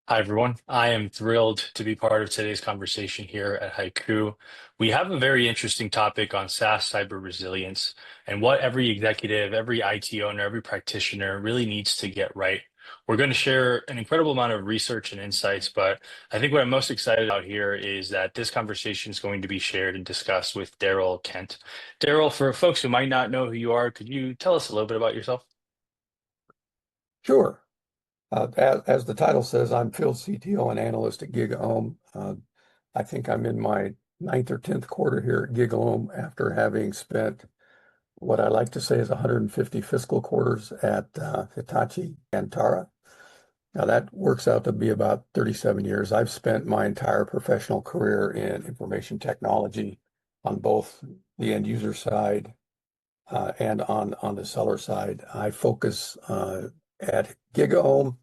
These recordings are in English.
Hi, everyone. I am thrilled to be part of today's conversation here at HYCU. We have a very interesting topic on SaaS cyber resilience and what every executive, every IT owner, every practitioner really needs to get right. We're going to share an incredible amount of research and insights, but I think what I'm most excited about here is that this conversation is going to be shared and discussed with Daryl Kent. Daryl, for folks who might not know who you are, could you tell us a little bit about yourself? Sure. As the title says, I'm field CTO and analyst at GigaOm. I think I'm in my ninth or 10th quarter here at GigaOm after having spent what I like to say is 150 fiscal quarters at Hitachi and Tara. Now that works out to be about 37 years. I've spent my entire professional career in information technology on both the end user side and on the seller side. I focus at GigaOm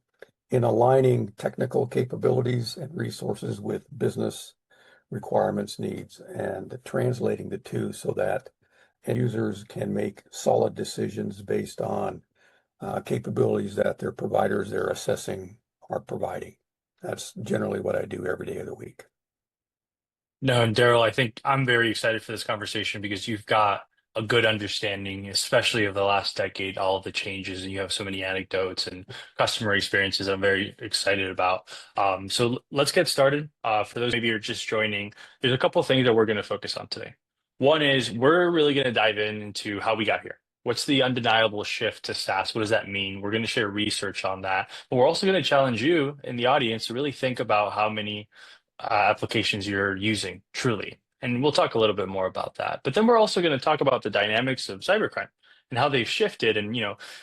in aligning technical capabilities and resources with business requirements, needs, and translating the two so that end users can make solid decisions based on capabilities that their providers they're assessing are providing. That's generally what I do every day of the week. No, and Daryl, I think I'm very excited for this conversation because you've got a good understanding, especially of the last decade, all of the changes, and you have so many anecdotes and customer experiences I'm very excited about. So let's get started. For those maybe who are just joining, there's a couple of things that we're going to focus on today. One is we're really going to dive into how we got here. What's the undeniable shift to SaaS? What does that mean? We're going to share research on that, but we're also going to challenge you in the audience to really think about how many applications you're using truly. And we'll talk a little bit more about that. But then we're also going to talk about the dynamics of cybercrime and how they've shifted. And,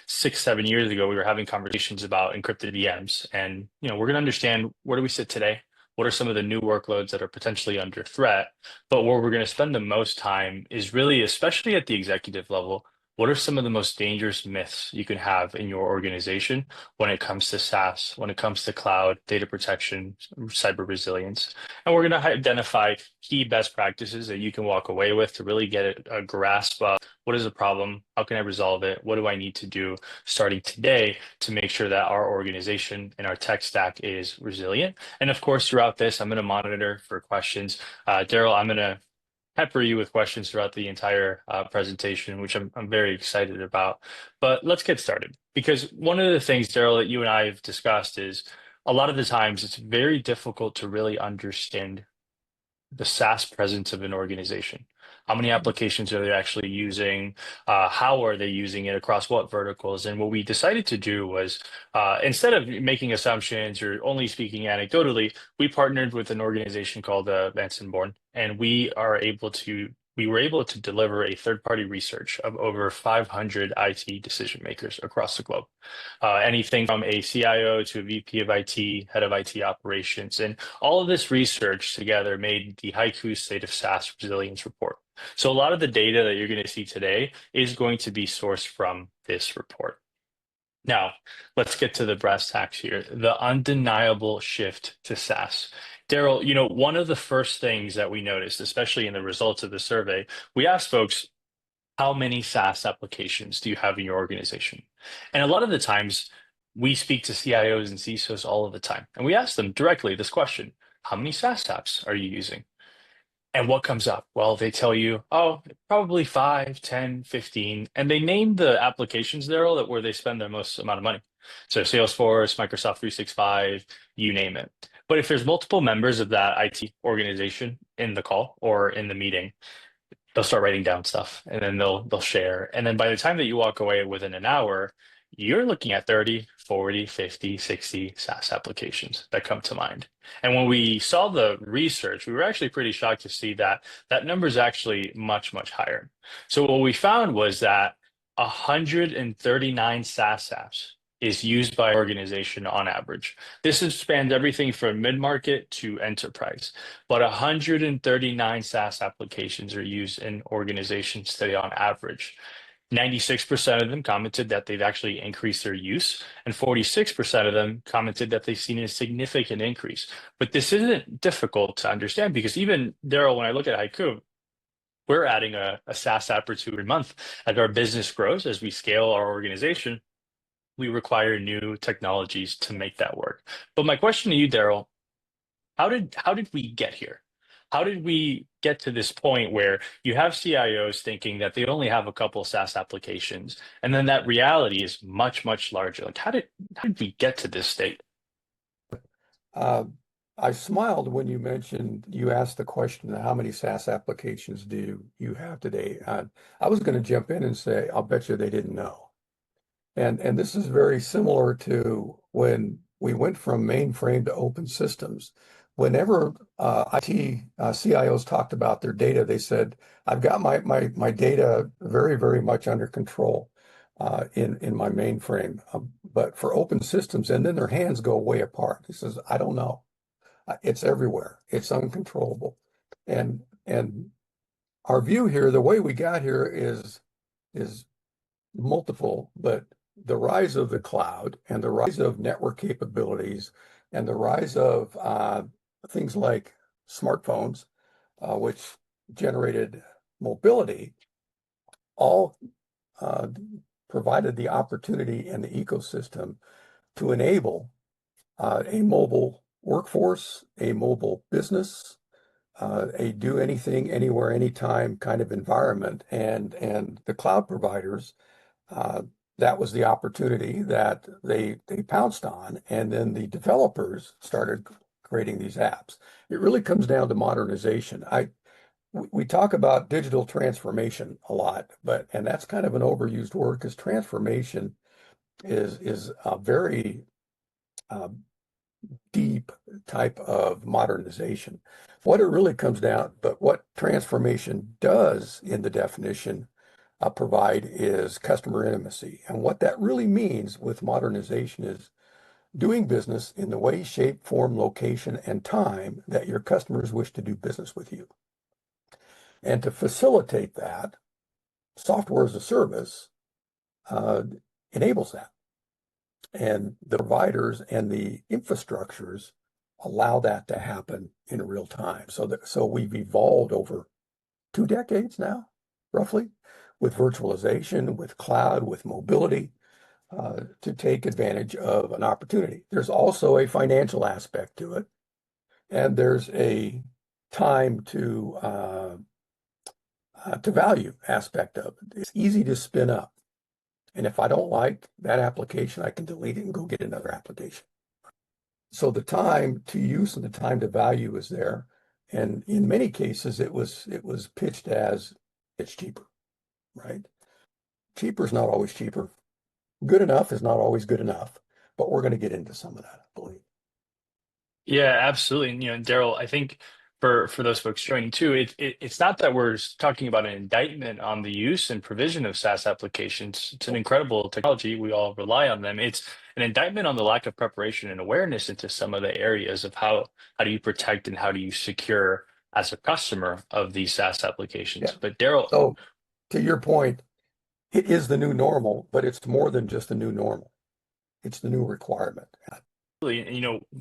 6, 7 years ago, we were having conversations about encrypted VMs. And, we're going to understand where do we sit today? What are some of the new workloads that are potentially under threat? But where we're going to spend the most time is really, especially at the executive level, what are some of the most dangerous myths you can have in your organization when it comes to SaaS, when it comes to cloud, data protection, cyber resilience? And we're going to identify key best practices that you can walk away with to really get a grasp of what is the problem? How can I resolve it? What do I need to do starting today to make sure that our organization and our tech stack is resilient? And of course, throughout this, I'm going to monitor for questions. Daryl, I'm going to pepper you with questions throughout the entire presentation, which I'm very excited about. But let's get started because one of the things, Daryl, that you and I have discussed is a lot of the times it's very difficult to really understand the SaaS presence of an organization. How many applications are they actually using? How are they using it across what verticals? And what we decided to do was instead of making assumptions or only speaking anecdotally, we partnered with an organization called Vanson Bourne, and we were able to deliver a third-party research of over 500 IT decision makers across the globe. Anything from a CIO to a VP of IT, head of IT operations, and all of this research together made the HYCU State of SaaS Resilience Report. So a lot of the data that you're going to see today is going to be sourced from this report. Now, let's get to the brass tacks here. The undeniable shift to SaaS. Daryl, one of the first things that we noticed, especially in the results of the survey, we asked folks, how many SaaS applications do you have in your organization? And a lot of the times we speak to CIOs and CISOs all of the time, and we ask them directly this question, how many SaaS apps are you using? And what comes up? Well, they tell you, oh, probably 5, 10, 15, and they name the applications there that where they spend their most amount of money. So Salesforce, Microsoft 365, you name it. But if there's multiple members of that IT organization in the call or in the meeting, they'll start writing down stuff and then they'll share. And then by the time that you walk away within an hour, you're looking at 30, 40, 50, 60 SaaS applications that come to mind. And when we saw the research, we were actually pretty shocked to see that that number is actually much, much higher. So what we found was that 139 SaaS apps is used by organization on average. This spans everything from mid-market to enterprise, but 139 SaaS applications are used in organizations today on average. 96% of them commented that they've actually increased their use, and 46% of them commented that they've seen a significant increase. But this isn't difficult to understand because even Daryl, when I look at Haiku, we're adding a SaaS app or two every month as our business grows, as we scale our organization. we require new technologies to make that work. But my question to you, Daryl, how did we get here? How did we get to this point where you have CIOs thinking that they only have a couple SaaS applications, and then that reality is much, much larger? Like, how did we get to this state? Uh, I smiled when you asked the question, how many SaaS applications do you have today? I was going to jump in and say, I'll bet you they didn't know. And this is very similar to when we went from mainframe to open systems. Whenever IT CIOs talked about their data, they said, I've got my data very, very much under control in my mainframe. But for open systems, and then their hands go way apart. He says, I don't know. It's everywhere. It's uncontrollable. And our view here, the way we got here is multiple, but the rise of the cloud and the rise of network capabilities and the rise of things like smartphones, which generated mobility, all uh, provided the opportunity and the ecosystem to enable a mobile workforce, a mobile business, a do anything, anywhere, anytime kind of environment. And the cloud providers, uh, that was the opportunity that they pounced on, and then the developers started creating these apps. It really comes down to modernization. We talk about digital transformation a lot, but and that's kind of an overused word because transformation is a very uh, deep type of modernization. What it really comes down, but what transformation does in the definition provide is customer intimacy. And what that really means with modernization is doing business in the way, shape, form, location, and time that your customers wish to do business with you. And to facilitate that, software as a service uh, enables that. And the providers and the infrastructures allow that to happen in real time. So we've evolved over 2 decades now, roughly, with virtualization, with cloud, with mobility, to take advantage of an opportunity. There's also a financial aspect to it, and there's a time to value aspect of it. It's easy to spin up. And if I don't like that application, I can delete it and go get another application. So the time to use and the time to value is there. And in many cases, it was pitched as it's cheaper, right? Cheaper is not always cheaper. Good enough is not always good enough. But we're going to get into some of that, I believe. Yeah, absolutely. And Daryl, I think for those folks joining too, it's not that we're talking about an indictment on the use and provision of SaaS applications. It's an incredible technology. We all rely on them. It's an indictment on the lack of preparation and awareness into some of the areas of how do you protect and how do you secure as a customer of these SaaS Yeah. applications. But Daryl, So to your point, it is the new normal, but it's more than just the new normal. It's the new requirement. really,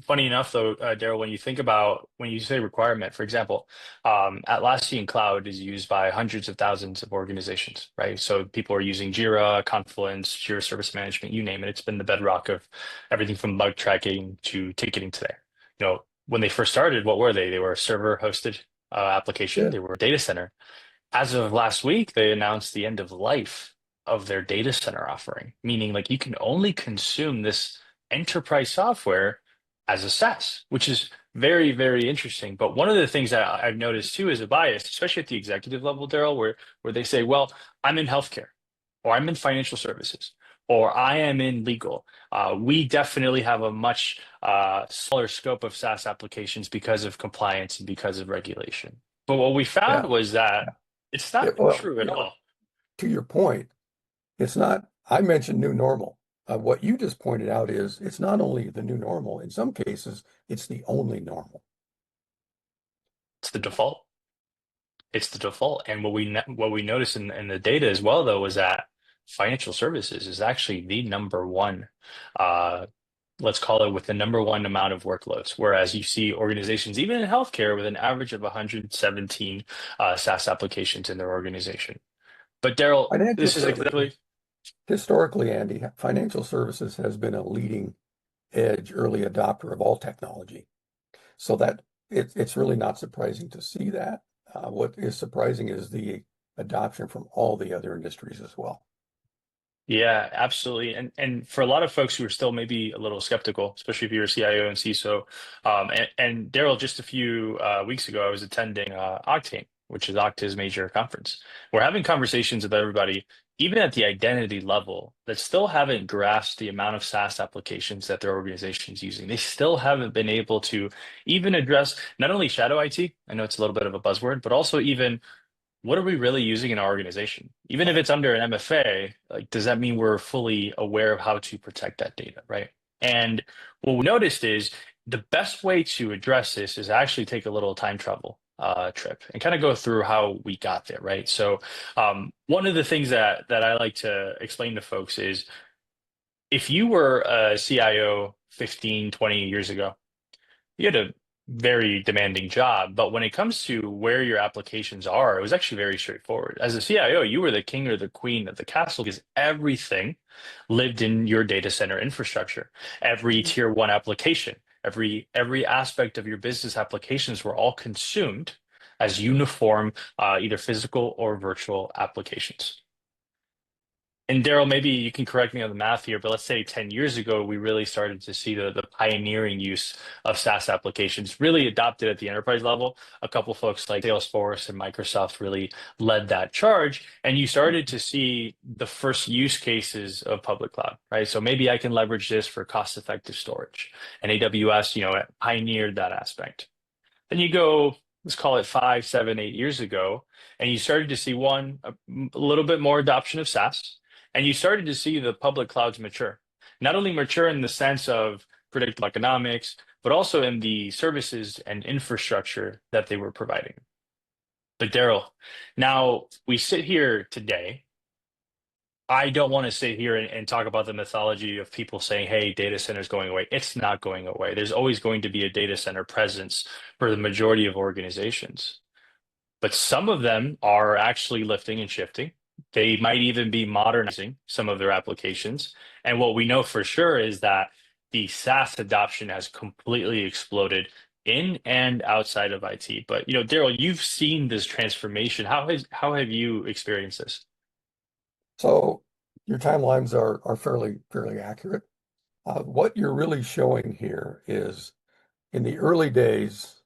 funny enough though, Daryl, when you think about when you say requirement, for example, Atlassian Cloud is used by hundreds of thousands of organizations, right? So people are using Jira, Confluence, Jira Service Management, you name it. It's been the bedrock of everything from bug tracking to ticketing today. When they first started, what were they? They were a server-hosted application. Yeah. They were a data center. As of last week, they announced the end of life of their data center offering, meaning like you can only consume this enterprise software as a SaaS, which is very, very interesting. But one of the things that I've noticed too is a bias, especially at the executive level, Daryl, where they say, well, I'm in healthcare, or I'm in financial services, or I am in legal. We definitely have a much smaller scope of SaaS applications because of compliance and because of regulation. But what we found Yeah. was that Yeah. it's not Well, true at all. to your point, it's not, I mentioned new normal. What you just pointed out is it's not only the new normal, in some cases, it's the only normal. It's the default. It's the default. And what we noticed in the data as well, though, was that financial services is actually the number one, uh, let's call it with the number one amount of workloads. Whereas you see organizations, even in healthcare, with an average of 117 SaaS applications in their organization. But Daryl, Financial this is services, exactly. Historically, Andy, financial services has been a leading edge early adopter of all technology. So that it's really not surprising to see that. What is surprising is the adoption from all the other industries as well. Yeah, absolutely. And for a lot of folks who are still maybe a little skeptical, especially if you're a CIO and CISO, and Daryl, just a few weeks ago, I was attending Octane, which is Okta's major conference. We're having conversations with everybody, even at the identity level, that still haven't grasped the amount of SaaS applications that their organization's using. They still haven't been able to even address not only shadow IT, I know it's a little bit of a buzzword, but also even what are we really using in our organization? Even if it's under an MFA, like, does that mean we're fully aware of how to protect that data, right? And what we noticed is the best way to address this is actually take a little time travel trip and kind of go through how we got there, right? So one of the things that I like to explain to folks is if you were a CIO 15, 20 years ago, you had a very demanding job, but when it comes to where your applications are, it was actually very straightforward. As a CIO, you were the king or the queen of the castle because everything lived in your data center infrastructure. Every tier one application, every aspect of your business applications were all consumed as uniform, either physical or virtual applications. And Daryl, maybe you can correct me on the math here, but let's say 10 years ago, we really started to see the pioneering use of SaaS applications really adopted at the enterprise level. A couple folks like Salesforce and Microsoft really led that charge. And you started to see the first use cases of public cloud, right? So maybe I can leverage this for cost-effective storage. And AWS, pioneered that aspect. Then you go, let's call it 5, 7, 8 years ago, and you started to see a little bit more adoption of SaaS, and you started to see the public clouds mature. Not only mature in the sense of predictable economics, but also in the services and infrastructure that they were providing. But Daryl, now we sit here today. I don't want to sit here and talk about the mythology of people saying, hey, data center is going away. It's not going away. There's always going to be a data center presence for the majority of organizations. But some of them are actually lifting and shifting. They might even be modernizing some of their applications. And what we know for sure is that the SaaS adoption has completely exploded in and outside of IT. But Daryl, you've seen this transformation. How have you experienced this? So your timelines are fairly accurate. What you're really showing here is in the early days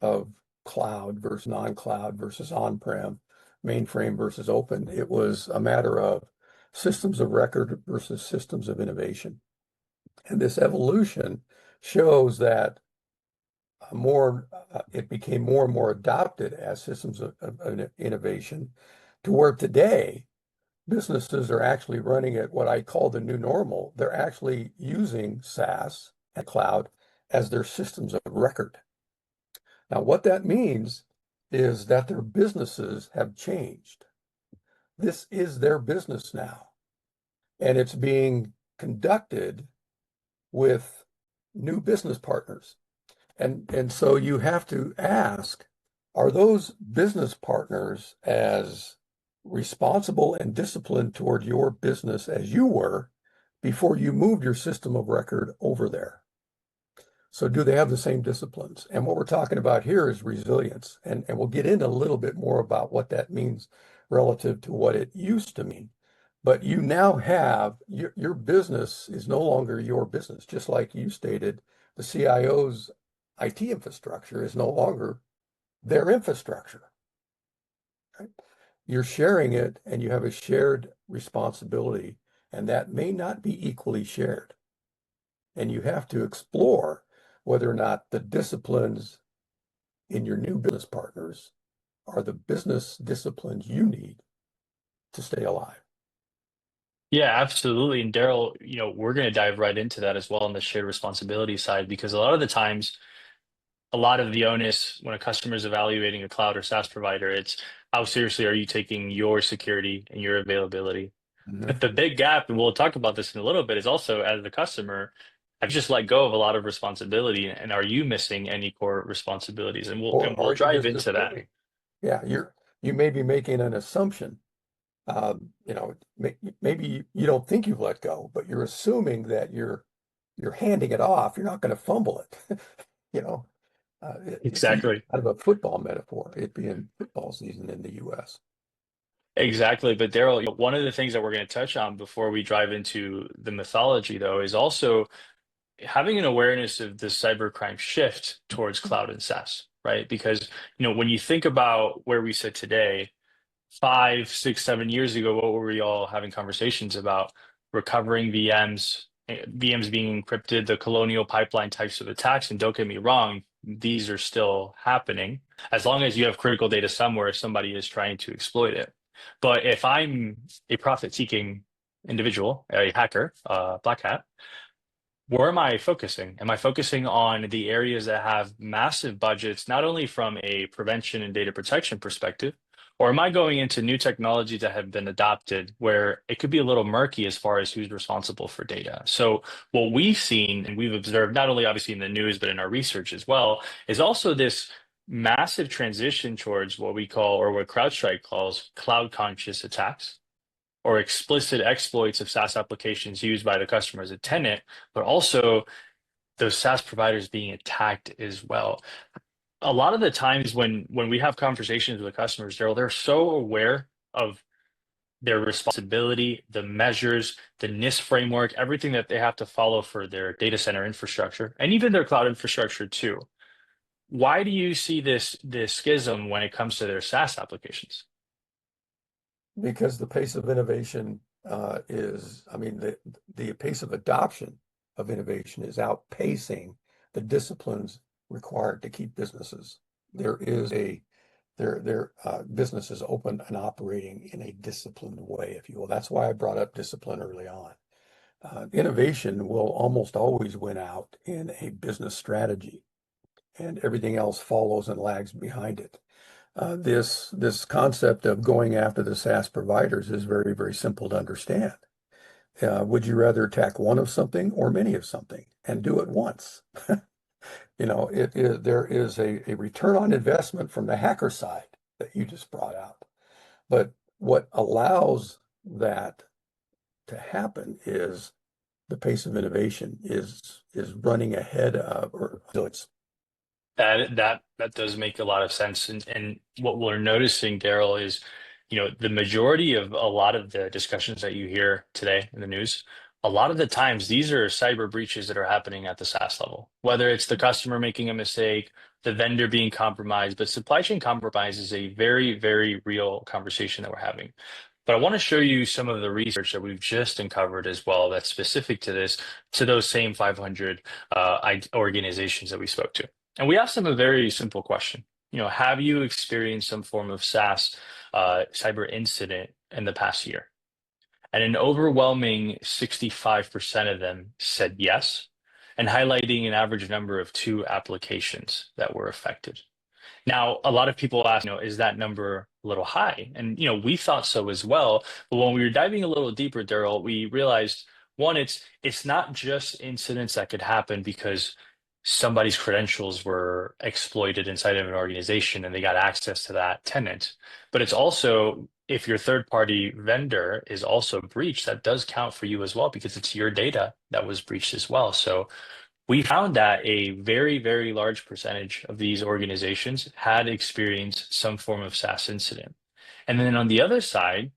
of cloud versus non-cloud versus on-prem, mainframe versus open, it was a matter of systems of record versus systems of innovation. And this evolution shows that it became more and more adopted as systems of innovation to where today businesses are actually running at what I call the new normal. They're actually using SaaS and cloud as their systems of record. Now, what that means is that their businesses have changed. This is their business now, and it's being conducted with new business partners. And so you have to ask, are those business partners as responsible and disciplined toward your business as you were before you moved your system of record over there? So do they have the same disciplines? And what we're talking about here is resilience. And we'll get into a little bit more about what that means relative to what it used to mean. But you now have your business is no longer your business, just like you stated, the CIO's IT infrastructure is no longer their infrastructure. Right? You're sharing it and you have a shared responsibility, and that may not be equally shared. And you have to explore whether or not the disciplines in your new business partners are the business disciplines you need to stay alive. Yeah, absolutely. And Daryl, we're going to dive right into that as well on the shared responsibility side, because a lot of the times, a lot of the onus when a customer is evaluating a cloud or SaaS provider, it's how seriously are you taking your security and your availability? Mhm. But the big gap, and we'll talk about this in a little bit, is also as the customer, have you just let go of a lot of responsibility, and are you missing any core responsibilities? And we'll Or and we'll are you drive just into that. assuming? Yeah, you may be making an assumption Maybe you don't think you've let go, but you're assuming that you're handing it off. You're not going to fumble it. You know, to use Exactly. kind of a football metaphor, it being football season in the U.S. Exactly. But Daryl, one of the things that we're going to touch on before we drive into the mythology, though, is also having an awareness of the cybercrime shift towards cloud and SaaS, right? Because, when you think about where we sit today, 5, 6, 7 years ago, what were we all having conversations about? Recovering VMs, VMs being encrypted, the colonial pipeline types of attacks. And don't get me wrong, these are still happening. As long as you have critical data somewhere, somebody is trying to exploit it. But if I'm a profit-seeking individual, a hacker, black hat, where am I focusing? Am I focusing on the areas that have massive budgets, not only from a prevention and data protection perspective, or am I going into new technologies that have been adopted where it could be a little murky as far as who's responsible for data? So, what we've seen and we've observed, not only obviously in the news, but in our research as well, is also this massive transition towards what we call, or what CrowdStrike calls, cloud conscious attacks or explicit exploits of SaaS applications used by the customer as a tenant, but also those SaaS providers being attacked as well. A lot of the times when we have conversations with customers, they're so aware of their responsibility, the measures, the NIST framework, everything that they have to follow for their data center infrastructure, and even their cloud infrastructure too. Why do you see this schism when it comes to their SaaS applications? Because the pace of innovation I mean, the pace of adoption of innovation is outpacing the disciplines required to keep businesses. There is a their businesses open and operating in a disciplined way, if you will. That's why I brought up discipline early on. Innovation will almost always win out in a business strategy, and everything else follows and lags behind it. This concept of going after the SaaS providers is very, very simple to understand. Would you rather attack one of something or many of something and do it once? There is a return on investment from the hacker side that you just brought out. But what allows that to happen is the pace of innovation is running ahead of, or so it's That does make a lot of sense. And what we're noticing, Daryl, is, the majority of a lot of the discussions that you hear today in the news, a lot of the times these are cyber breaches that are happening at the SaaS level, whether it's the customer making a mistake, the vendor being compromised, but supply chain compromise is a very, very real conversation that we're having. But I want to show you some of the research that we've just uncovered as well that's specific to this, to those same 500 organizations that we spoke to. And we asked them a very simple question. Have you experienced some form of SaaS cyber incident in the past year? And an overwhelming 65% of them said yes, and highlighting an average number of 2 applications that were affected. Now, a lot of people ask, is that number a little high? And, we thought so as well. But when we were diving a little deeper, Daryl, we realized one, it's not just incidents that could happen because somebody's credentials were exploited inside of an organization and they got access to that tenant. But it's also if your third party vendor is also breached, that does count for you as well because it's your data that was breached as well. So we found that a very, very large percentage of these organizations had experienced some form of SaaS incident. And then on the other side,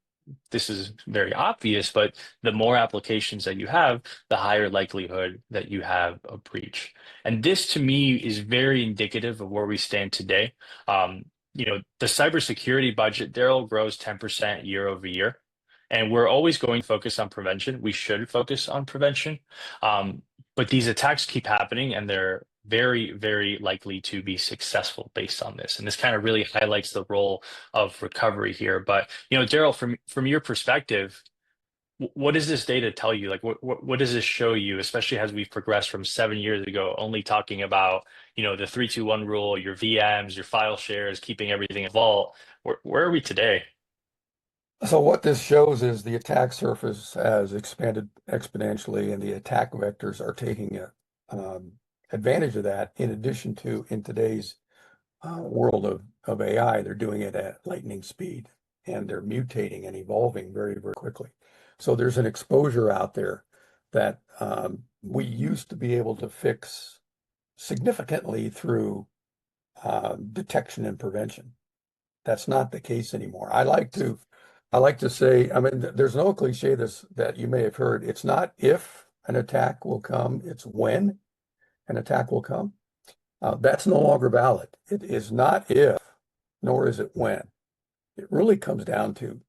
this is very obvious, but the more applications that you have, the higher likelihood that you have a breach. And this to me is very indicative of where we stand today. The cybersecurity budget, Daryl, grows 10% year over year. And we're always going to focus on prevention. We should focus on prevention. But these attacks keep happening and they're very, very likely to be successful based on this. And this kind of really highlights the role of recovery here. But, Daryl, from your perspective, what does this data tell you? Like, what does this show you, especially as we've progressed from 7 years ago, only talking about, the 3-2-1 rule, your VMs, your file shares, keeping everything in vault. Where are we today? So what this shows is the attack surface has expanded exponentially, and the attack vectors are taking advantage of that. In addition to in today's world of AI, they're doing it at lightning speed. and they're mutating and evolving very, very quickly. So there's an exposure out there that we used to be able to fix significantly through detection and prevention. That's not the case anymore. I like to say, I mean, there's an old cliche that you may have heard. It's not if an attack will come, it's when an attack will come. That's no longer valid. It is not if, nor is it when. It really comes down to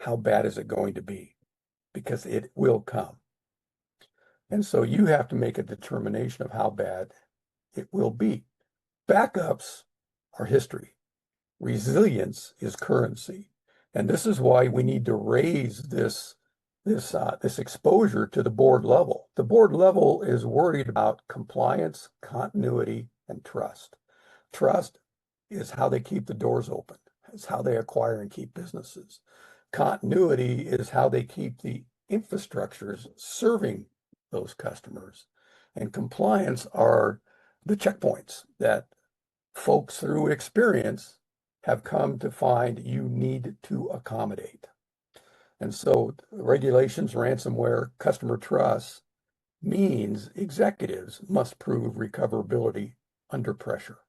how bad is it going to be, because it will come. And so you have to make a determination of how bad it will be. Backups are history. Resilience is currency. And this is why we need to raise this exposure to the board level. The board level is worried about compliance, continuity, and trust. Trust is how they keep the doors open. It's how they acquire and keep businesses. Continuity is how they keep the infrastructures serving those customers. And compliance are the checkpoints that folks through experience have come to find you need to accommodate. And so regulations, ransomware, customer trust means executives must prove recoverability under pressure.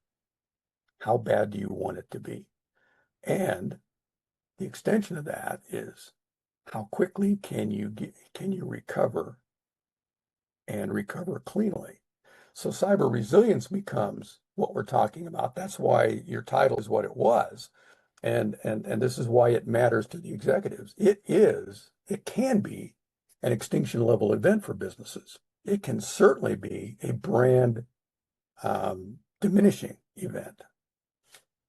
How bad do you want it to be? And the extension of that is how quickly can you recover and recover cleanly? So cyber resilience becomes what we're talking about. That's why your title is what it was. And this is why it matters to the executives. It can be an extinction level event for businesses. It can certainly be a brand diminishing event.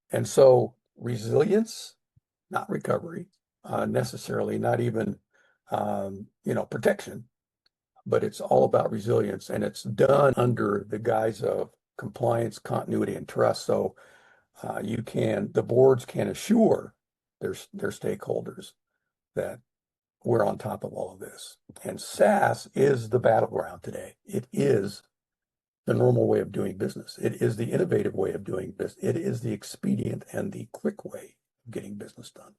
And so resilience, not recovery, necessarily, not even protection, but it's all about resilience, and it's done under the guise of compliance, continuity, and trust. So the boards can assure their stakeholders that we're on top of all of this. And SaaS is the battleground today. It is the normal way of doing business. It is the innovative way of doing business. It is the expedient and the quick way of getting business done.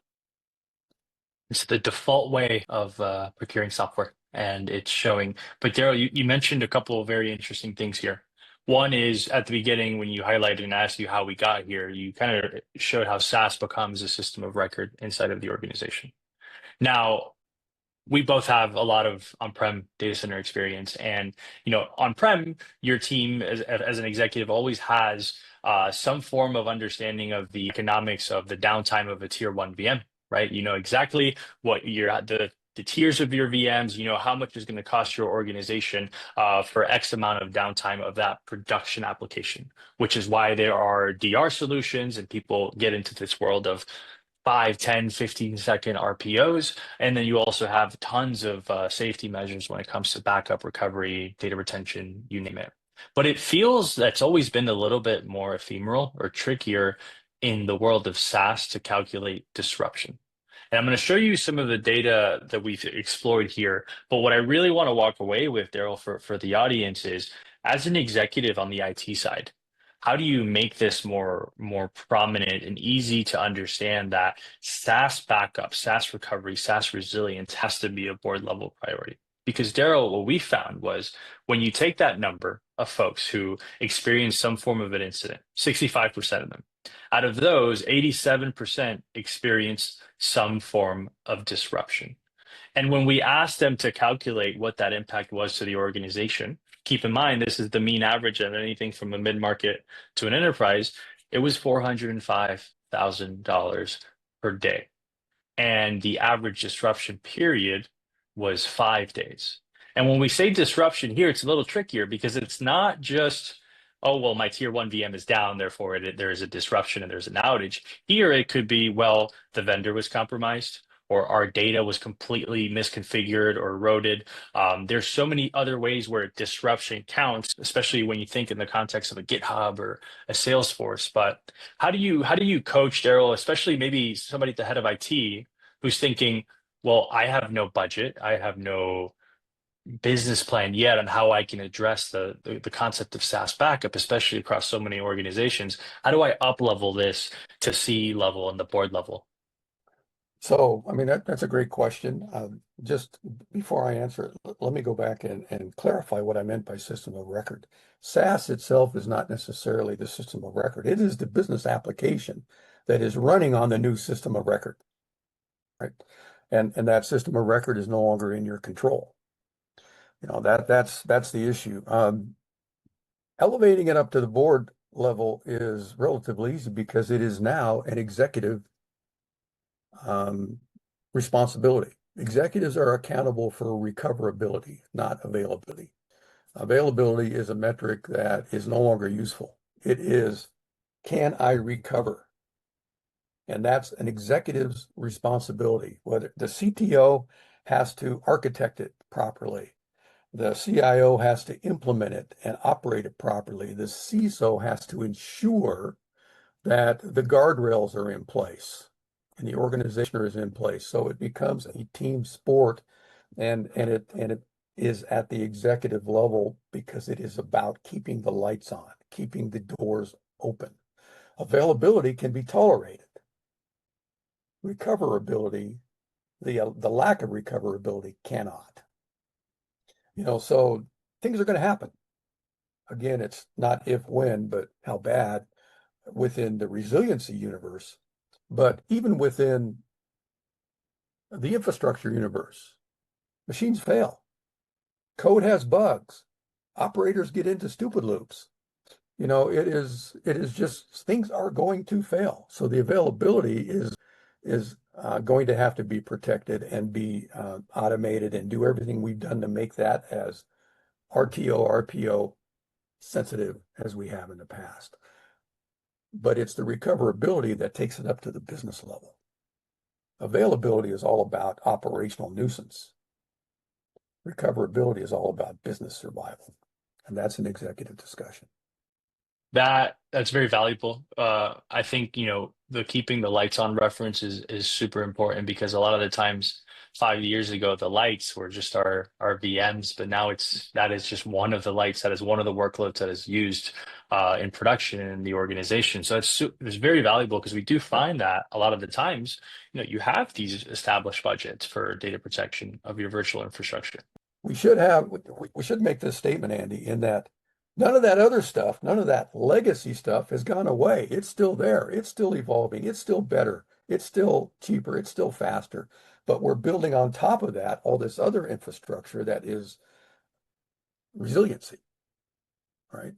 It's the default way of procuring software, and it's showing. But Daryl, you mentioned a couple of very interesting things here. One is at the beginning when you highlighted and asked you how we got here, you kind of showed how SaaS becomes a system of record inside of the organization. Now, we both have a lot of on-prem data center experience, and on-prem, your team as an executive always has some form of understanding of the economics of the downtime of a tier one VM, right? You know exactly what the tiers of your VMs, you know how much is going to cost your organization for X amount of downtime of that production application, which is why there are DR solutions and people get into this world of 5, 10, 15-second RPOs. And then you also have tons of safety measures when it comes to backup recovery, data retention, you name it. But it feels that's always been a little bit more ephemeral or trickier in the world of SaaS to calculate disruption. And I'm going to show you some of the data that we've explored here. But what I really want to walk away with, Daryl, for the audience is as an executive on the IT side, how do you make this more prominent and easy to understand that SaaS backup, SaaS recovery, SaaS resilience has to be a board level priority? Because Daryl, what we found was when you take that number of folks who experience some form of an incident, 65% of them, out of those, 87% experience some form of disruption. And when we asked them to calculate what that impact was to the organization, keep in mind, this is the mean average of anything from a mid-market to an enterprise, it was $405,000 per day. And the average disruption period was 5 days. And when we say disruption here, it's a little trickier because it's not just, oh, well, my tier one VM is down, therefore there is a disruption and there's an outage. Here it could be, well, the vendor was compromised or our data was completely misconfigured or eroded. There's so many other ways where disruption counts, especially when you think in the context of a GitHub or a Salesforce. But how do you coach, Daryl, especially maybe somebody at the head of IT who's thinking, well, I have no budget, I have no business plan yet on how I can address the concept of SaaS backup, especially across so many organizations. How do I up level this to C level and the board level? So, I mean, that's a great question. Just before I answer it, let me go back and clarify what I meant by system of record. SaaS itself is not necessarily the system of record. It is the business application that is running on the new system of record, right? And that system of record is no longer in your control. That's the issue. Elevating it up to the board level is relatively easy because it is now an executive um, responsibility. Executives are accountable for recoverability, not availability. Availability is a metric that is no longer useful. It is, can I recover? And that's an executive's responsibility. Whether the CTO has to architect it properly, the CIO has to implement it and operate it properly, the CISO has to ensure that the guardrails are in place and the organization is in place. So it becomes a team sport and it is at the executive level because it is about keeping the lights on, keeping the doors open. Availability can be tolerated. Recoverability, the lack of recoverability cannot. So things are going to happen. Again, it's not if, when, but how bad within the resiliency universe. But even within the infrastructure universe, machines fail. Code has bugs. Operators get into stupid loops. It is just things are going to fail. So the availability is going to have to be protected and be automated and do everything we've done to make that as RTO, RPO sensitive as we have in the past. But it's the recoverability that takes it up to the business level. Availability is all about operational nuisance. Recoverability is all about business survival. And that's an executive discussion. That's very valuable. I think, the keeping the lights on reference is super important because a lot of the times 5 years ago the lights were just our VMs, but now that is just one of the lights, that is one of the workloads that is used in production in the organization. So it's very valuable because we do find that a lot of the times, you have these established budgets for data protection of your virtual infrastructure. We should make this statement, Andy, in that none of that other stuff, none of that legacy stuff has gone away. It's still there. It's still evolving. It's still better. It's still cheaper. It's still faster. But we're building on top of that all this other infrastructure that is resiliency, right?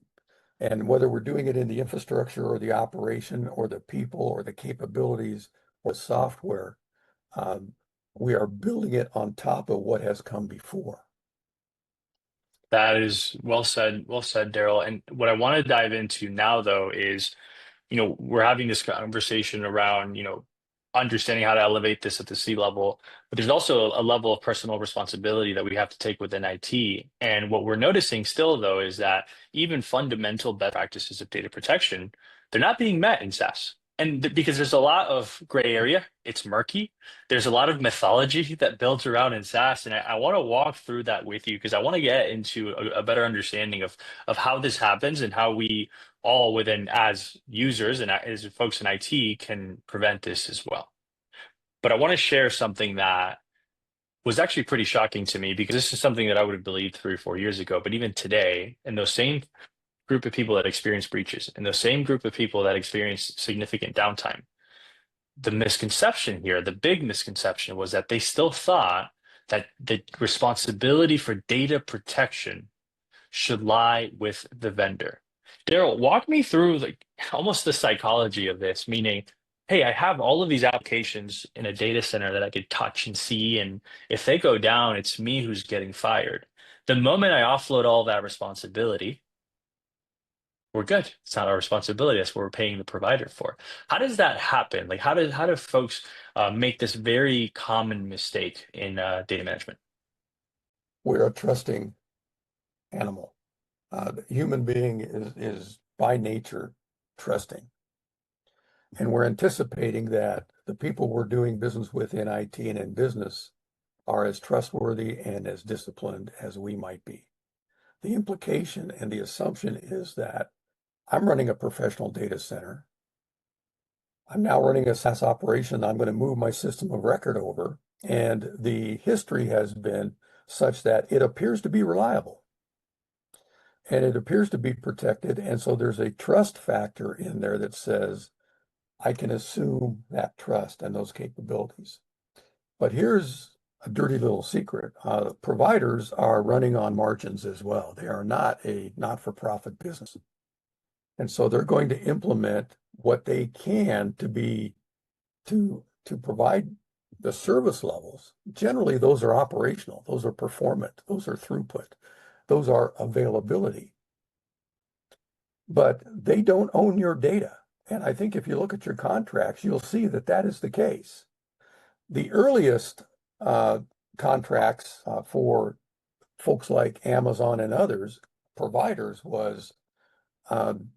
And whether we're doing it in the infrastructure or the operation or the people or the capabilities or software, um, we are building it on top of what has come before. That is well said, Daryl. And what I want to dive into now, though, is we're having this conversation around, understanding how to elevate this at the C level, but there's also a level of personal responsibility that we have to take within IT. And what we're noticing still, though, is that even fundamental best practices of data protection, they're not being met in SaaS. And because there's a lot of gray area, it's murky. There's a lot of mythology that builds around in SaaS, and I want to walk through that with you because I want to get into a better understanding of how this happens and how we all within as users and as folks in IT can prevent this as well. But I want to share something that was actually pretty shocking to me because this is something that I would have believed 3 or 4 years ago. But even today, in those same group of people that experience breaches, in those same group of people that experience significant downtime, the misconception here, the big misconception was that they still thought that the responsibility for data protection should lie with the vendor. Daryl, walk me through like almost the psychology of this, meaning, hey, I have all of these applications in a data center that I could touch and see, and if they go down, it's me who's getting fired. The moment I offload all that responsibility, we're good. It's not our responsibility. That's what we're paying the provider for. How does that happen? Like, how do folks make this very common mistake in data management? We're a trusting animal. The human being is by nature trusting. And we're anticipating that the people we're doing business with in IT and in business are as trustworthy and as disciplined as we might be. The implication and the assumption is that I'm running a professional data center. I'm now running a SaaS operation. I'm going to move my system of record over. And the history has been such that it appears to be reliable and it appears to be protected. And so there's a trust factor in there that says I can assume that trust and those capabilities. But here's a dirty little secret. Providers are running on margins as well. They are not a not-for-profit business. And so they're going to implement what they can to provide the service levels. Generally, those are operational, those are performant, those are throughput, those are availability. But they don't own your data. And I think if you look at your contracts, you'll see that that is the case. The earliest contracts for folks like Amazon and others, providers, was um,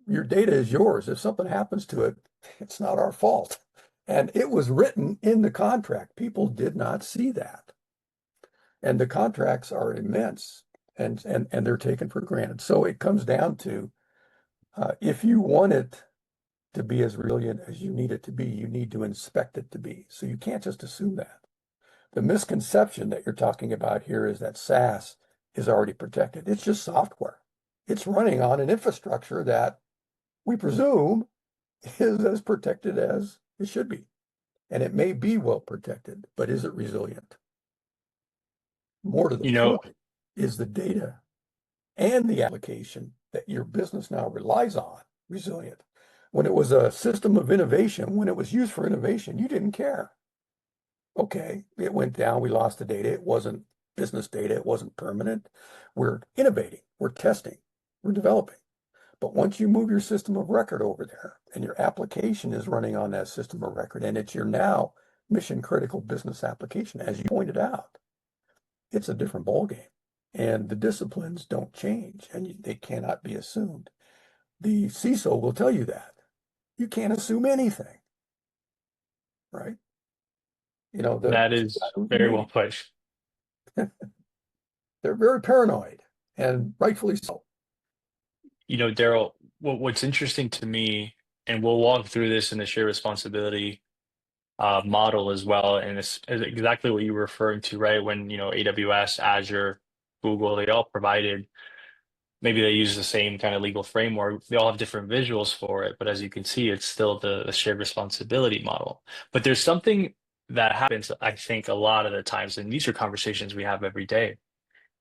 your data is yours. If something happens to it, it's not our fault. And it was written in the contract. People did not see that. And the contracts are immense and they're taken for granted. So it comes down to if you want it to be as resilient as you need it to be, you need to inspect it to be. So you can't just assume that. The misconception that you're talking about here is that SaaS is already protected. It's just software. It's running on an infrastructure that we presume is as protected as it should be. And it may be well protected, but is it resilient? More to the You know, point is the data and the application that your business now relies on resilient. When it was a system of innovation, when it was used for innovation, you didn't care. Okay, it went down, we lost the data. It wasn't business data, it wasn't permanent. We're innovating, we're testing, we're developing. But once you move your system of record over there and your application is running on that system of record and it's your now mission critical business application, as you pointed out, it's a different ballgame. And the disciplines don't change and they cannot be assumed. The CISO will tell you that. You can't assume anything, right? You know, the that is CIOs very well may. put. They're very paranoid and rightfully so. You know, Daryl, what's interesting to me, and we'll walk through this in the shared responsibility model as well, and it's exactly what you were referring to, right? When, AWS, Azure, Google, they all provided, maybe they use the same kind of legal framework. They all have different visuals for it, but as you can see, it's still the shared responsibility model. But there's something that happens, I think, a lot of the times, and these are conversations we have every day.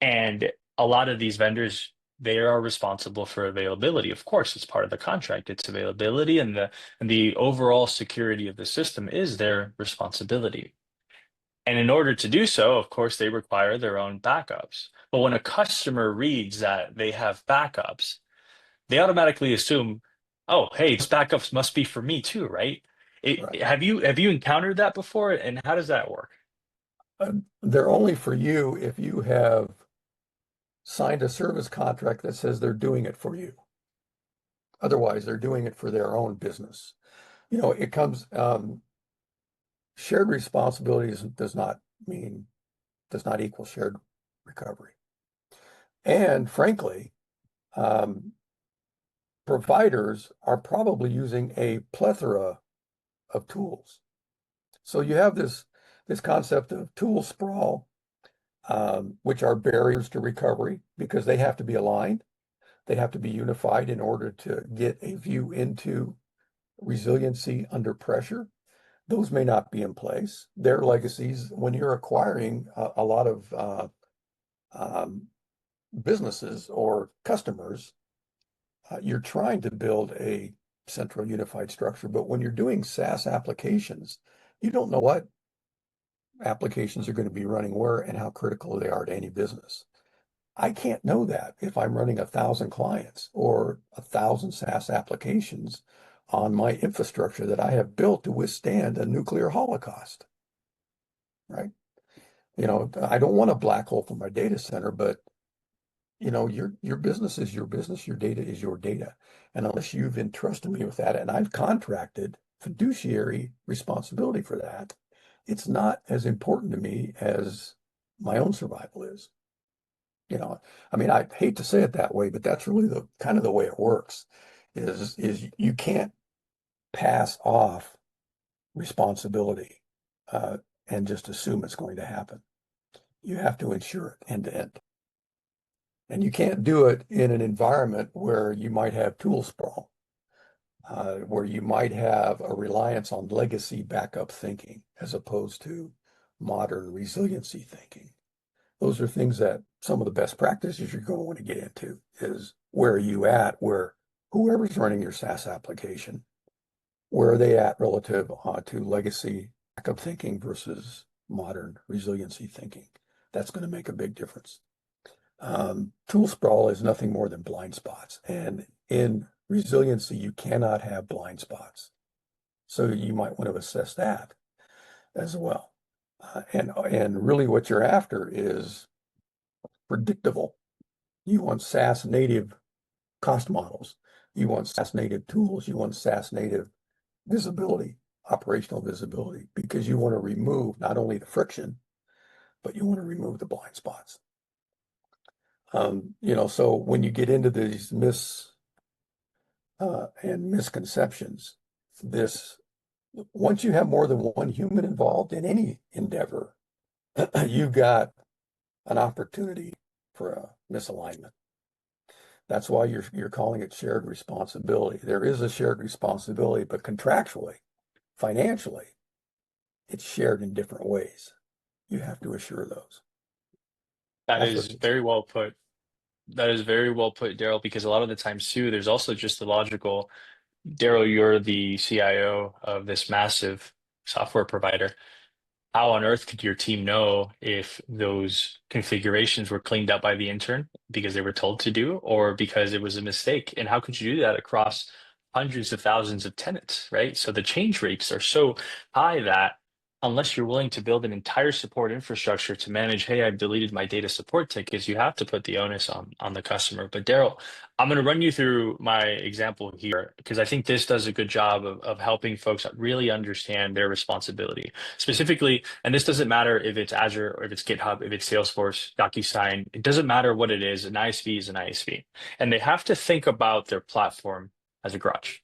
And a lot of these vendors, they are responsible for availability. Of course, it's part of the contract. It's availability and the overall security of the system is their responsibility. And in order to do so, of course, they require their own backups. But when a customer reads that they have backups, they automatically assume, oh, hey, these backups must be for me too, right? Right. Have you encountered that before? And how does that work? They're only for you if you have signed a service contract that says they're doing it for you. Otherwise, they're doing it for their own business. It comes, shared responsibilities does not equal shared recovery. And frankly, um, providers are probably using a plethora of tools. So you have this concept of tool sprawl, which are barriers to recovery because they have to be aligned. They have to be unified in order to get a view into resiliency under pressure. Those may not be in place. Their legacies, when you're acquiring a lot of um, businesses or customers, you're trying to build a central unified structure. But when you're doing SaaS applications, you don't know what applications are going to be running where and how critical they are to any business. I can't know that if I'm running 1,000 clients or 1,000 SaaS applications on my infrastructure that I have built to withstand a nuclear holocaust, right? I don't want a black hole for my data center, but your business is your business, your data is your data. And unless you've entrusted me with that and I've contracted fiduciary responsibility for that, it's not as important to me as my own survival is. I mean, I hate to say it that way, but that's really the kind of the way it works is you can't pass off responsibility uh, and just assume it's going to happen. You have to ensure it end to end. And you can't do it in an environment where you might have tool sprawl, where you might have a reliance on legacy backup thinking as opposed to modern resiliency thinking. Those are things that some of the best practices you're going to want to get into is where are you at, where whoever's running your SaaS application, where are they at relative to legacy backup thinking versus modern resiliency thinking? That's going to make a big difference. Tool sprawl is nothing more than blind spots. And in resiliency, you cannot have blind spots. So you might want to assess that as well. And really what you're after is predictable. You want SaaS native cost models. You want SaaS native tools. You want SaaS native visibility, operational visibility, because you want to remove not only the friction, but you want to remove the blind spots. So when you get into these and misconceptions, this once you have more than one human involved in any endeavor, you've got an opportunity for a misalignment. That's why you're calling it shared responsibility. There is a shared responsibility, but contractually, financially, it's shared in different ways. You have to assure those. That That's is what makes it. very well put. That is very well put, Daryl, because a lot of the times too, there's also just the logical, Daryl, you're the CIO of this massive software provider. How on earth could your team know if those configurations were cleaned up by the intern because they were told to do, or because it was a mistake? And how could you do that across hundreds of thousands of tenants, right? So the change rates are so high that unless you're willing to build an entire support infrastructure to manage, hey, I've deleted my data support tickets, you have to put the onus on the customer. But Daryl, I'm going to run you through my example here because I think this does a good job of helping folks really understand their responsibility. Specifically, and this doesn't matter if it's Azure or if it's GitHub, if it's Salesforce, DocuSign, it doesn't matter what it is. An ISV is an ISV. And they have to think about their platform as a garage.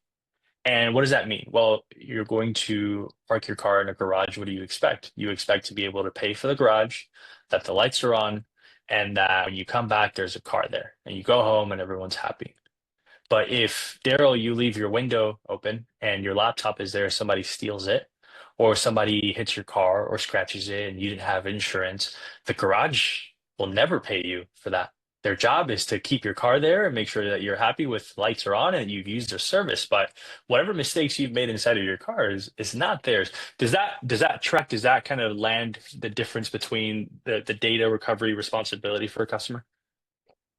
And what does that mean? Well, you're going to park your car in a garage. What do you expect? You expect to be able to pay for the garage, that the lights are on, and that when you come back, there's a car there. And you go home and everyone's happy. But if, Daryl, you leave your window open and your laptop is there, somebody steals it, or somebody hits your car or scratches it and you didn't have insurance, the garage will never pay you for that. Their job is to keep your car there and make sure that you're happy with lights are on and you've used their service. But whatever mistakes you've made inside of your car is not theirs. Does that track? Does that kind of land the difference between the data recovery responsibility for a customer?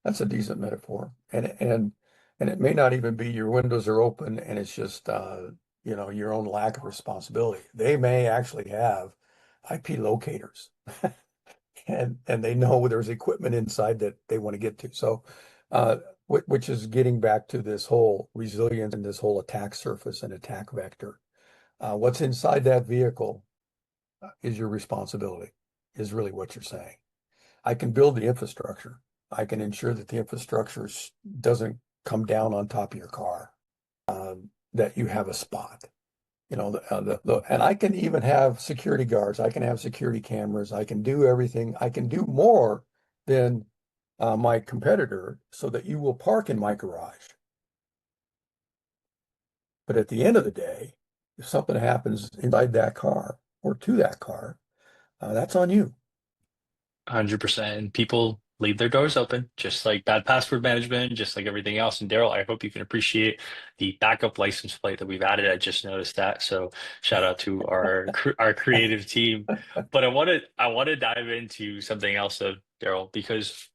That's a decent metaphor. And it may not even be your windows are open and it's just your own lack of responsibility. They may actually have IP locators and they know there's equipment inside that they want to get to. So which is getting back to this whole resilience and this whole attack surface and attack vector. What's inside that vehicle is your responsibility, is really what you're saying. I can build the infrastructure. I can ensure that the infrastructure doesn't come down on top of your car, that you have a spot. And I can even have security guards. I can have security cameras. I can do everything. I can do more than my competitor so that you will park in my garage. But at the end of the day, if something happens inside that car or to that car, that's on you. 100%. And people leave their doors open, just like bad password management, just like everything else. And Daryl, I hope you can appreciate the backup license plate that we've added. I just noticed that. So shout out to our creative team. But I want to dive into something else though, Daryl, because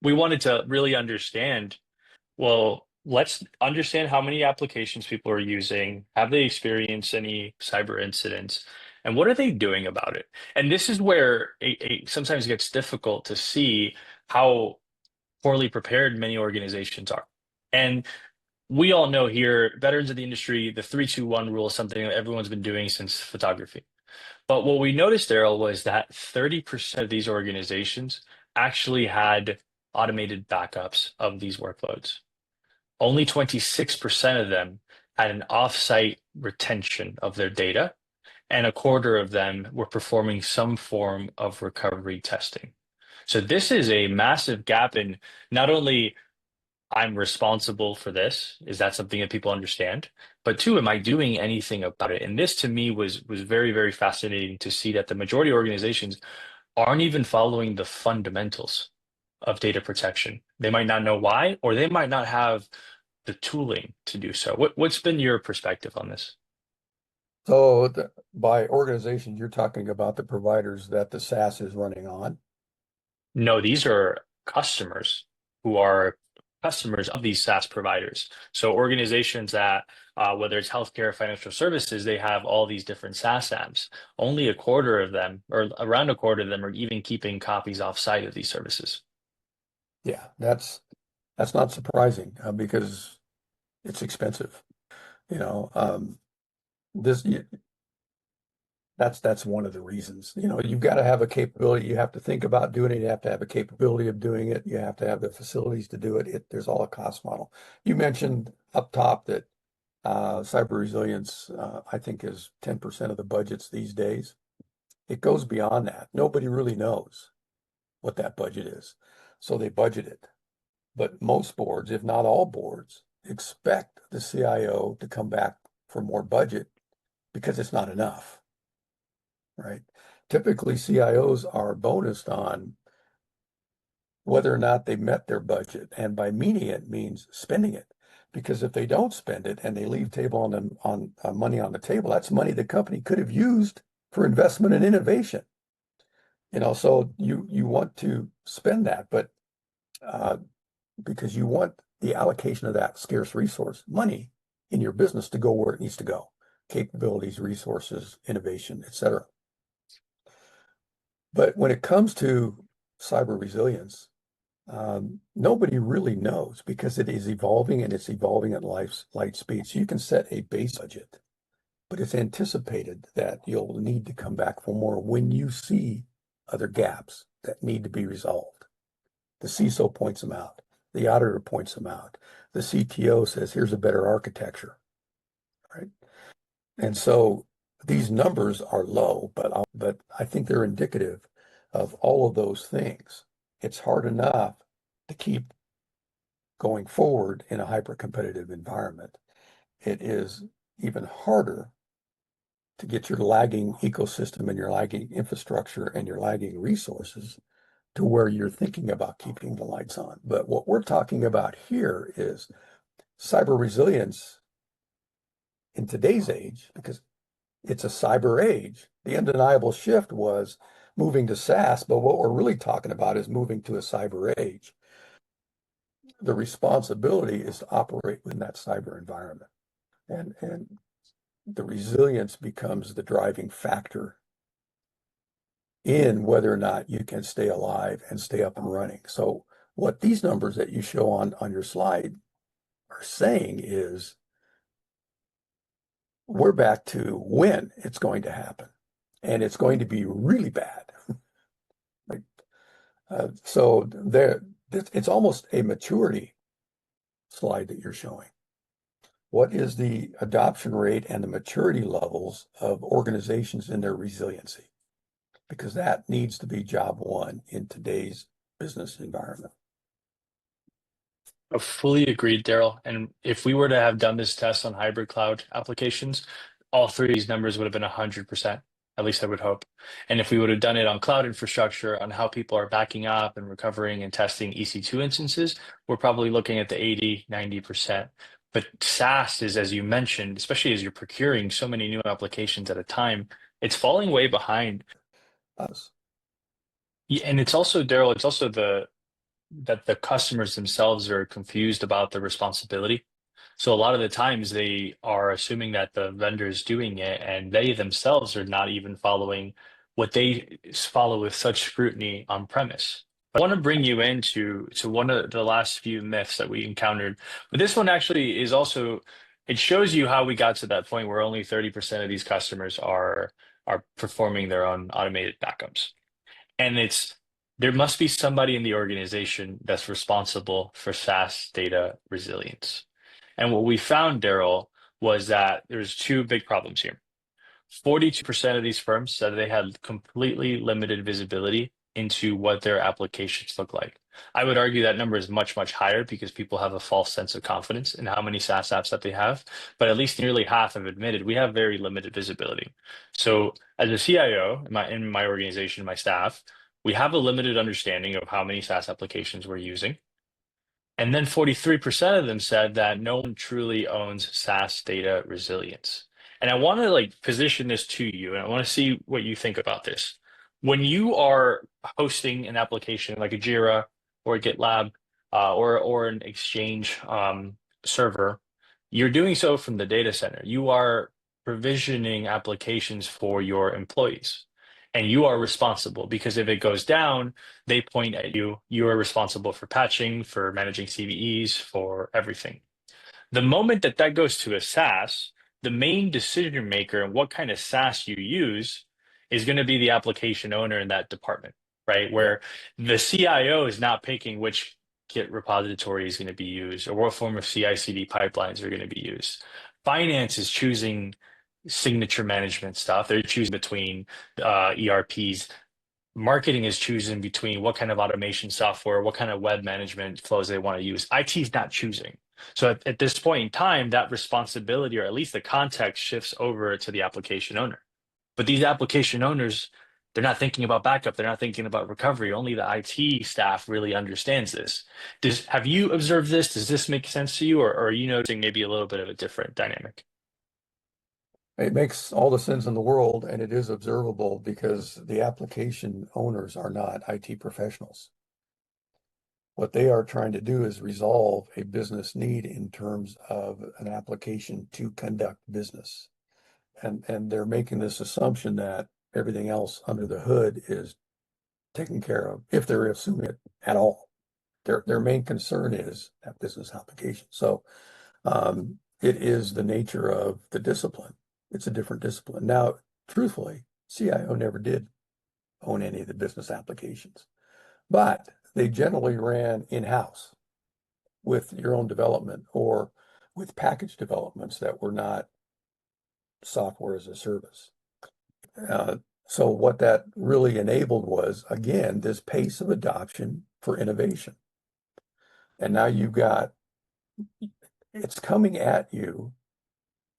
we wanted to really understand, well, let's understand how many applications people are using. Have they experienced any cyber incidents? And what are they doing about it? And this is where it sometimes gets difficult to see how poorly prepared many organizations are. And we all know here, veterans of the industry, the 3-2-1 rule is something that everyone's been doing since photography. But what we noticed, Daryl, was that 30% of these organizations actually had automated backups of these workloads. Only 26% of them had an offsite retention of their data, and a quarter of them were performing some form of recovery testing. So this is a massive gap in not only I'm responsible for this, is that something that people understand? But two, am I doing anything about it? And this to me was very, very fascinating to see that the majority of organizations aren't even following the fundamentals of data protection. They might not know why, or they might not have the tooling to do so. What's been your perspective on this? So by organizations, you're talking about the providers that the SaaS is running on. No, these are customers who are customers of these SaaS providers. So organizations that, whether it's healthcare, financial services, they have all these different SaaS apps. Only a quarter of them, or around a quarter of them, are even keeping copies offsite of these services. Yeah, that's not surprising because it's expensive. You know, this that's one of the reasons. You've got to have a capability. You have to think about doing it. You have to have a capability of doing it. You have to have the facilities to do it. There's all a cost model. You mentioned up top that cyber resilience, I think, is 10% of the budgets these days. It goes beyond that. Nobody really knows what that budget is, so they budget it. But most boards, if not all boards, expect the CIO to come back for more budget because it's not enough, right? Typically, CIOs are bonused on whether or not they met their budget. And by meeting it means spending it. Because if they don't spend it and they leave table on money on the table, that's money the company could have used for investment and innovation. So you want to spend that, but uh, because you want the allocation of that scarce resource, money in your business to go where it needs to go, capabilities, resources, innovation, et cetera. But when it comes to cyber resilience, nobody really knows because it is evolving and it's evolving at light speed. So you can set a base budget, but it's anticipated that you'll need to come back for more when you see other gaps that need to be resolved. The CISO points them out. The auditor points them out. The CTO says, here's a better architecture, right? And so these numbers are low, but I think they're indicative of all of those things. It's hard enough to keep going forward in a hyper-competitive environment. It is even harder to get your lagging ecosystem and your lagging infrastructure and your lagging resources to where you're thinking about keeping the lights on. But what we're talking about here is cyber resilience in today's age, because it's a cyber age. The undeniable shift was moving to SaaS, but what we're really talking about is moving to a cyber age. The responsibility is to operate within that cyber environment. And the resilience becomes the driving factor in whether or not you can stay alive and stay up and running. So what these numbers that you show on your slide are saying is we're back to when it's going to happen. And it's going to be really bad. Right? So it's almost a maturity slide that you're showing. What is the adoption rate and the maturity levels of organizations in their resiliency? Because that needs to be job one in today's business environment. I fully agreed, Daryl. And if we were to have done this test on hybrid cloud applications, all three of these numbers would have been 100%. At least I would hope. And if we would have done it on cloud infrastructure, on how people are backing up and recovering and testing EC2 instances, we're probably looking at the 80, 90%. But SaaS is, as you mentioned, especially as you're procuring so many new applications at a time, it's falling way behind. Us. Yeah, and it's also, Daryl, it's also that the customers themselves are confused about the responsibility. So a lot of the times they are assuming that the vendor is doing it and they themselves are not even following what they follow with such scrutiny on premise. I want to bring you into one of the last few myths that we encountered, but this one actually is also it shows you how we got to that point where only 30% of these customers are performing their own automated backups. And it's there must be somebody in the organization that's responsible for SaaS data resilience. And what we found, Daryl, was that there's two big problems here. 42% of these firms said they had completely limited visibility into what their applications look like. I would argue that number is much, much higher because people have a false sense of confidence in how many SaaS apps that they have. But at least nearly half have admitted we have very limited visibility. So as a CIO in my organization, my staff, we have a limited understanding of how many SaaS applications we're using. And then 43% of them said that no one truly owns SaaS data resilience. And I want to like position this to you, and I want to see what you think about this. When you are hosting an application like a Jira or a GitLab or an Exchange server, you're doing so from the data center. You are provisioning applications for your employees, and you are responsible because if it goes down, they point at you. You are responsible for patching, for managing CVEs, for everything. The moment that that goes to a SaaS, the main decision maker and what kind of SaaS you use is going to be the application owner in that department, right? Yeah. Where the CIO is not picking which Git repository is going to be used or what form of CI/CD pipelines are going to be used. Finance is choosing signature management stuff. They're choosing between ERPs. Marketing is choosing between what kind of automation software, what kind of web management flows they want to use. IT is not choosing. So at this point in time, that responsibility, or at least the context, shifts over to the application owner. But these application owners, they're not thinking about backup. They're not thinking about recovery. Only the IT staff really understands this. Have you observed this? Does this make sense to you, or are you noticing maybe a little bit of a different dynamic? It makes all the sense in the world, and it is observable because the application owners are not IT professionals. What they are trying to do is resolve a business need in terms of an application to conduct business. And they're making this assumption that everything else under the hood is taken care of, if they're assuming it at all. Their main concern is that business application. So it is the nature of the discipline. It's a different discipline. Now, truthfully, CIO never did own any of the business applications, but they generally ran in-house with your own development or with package developments that were not software as a service. Uh, so what that really enabled was, again, this pace of adoption for innovation. And now it's coming at you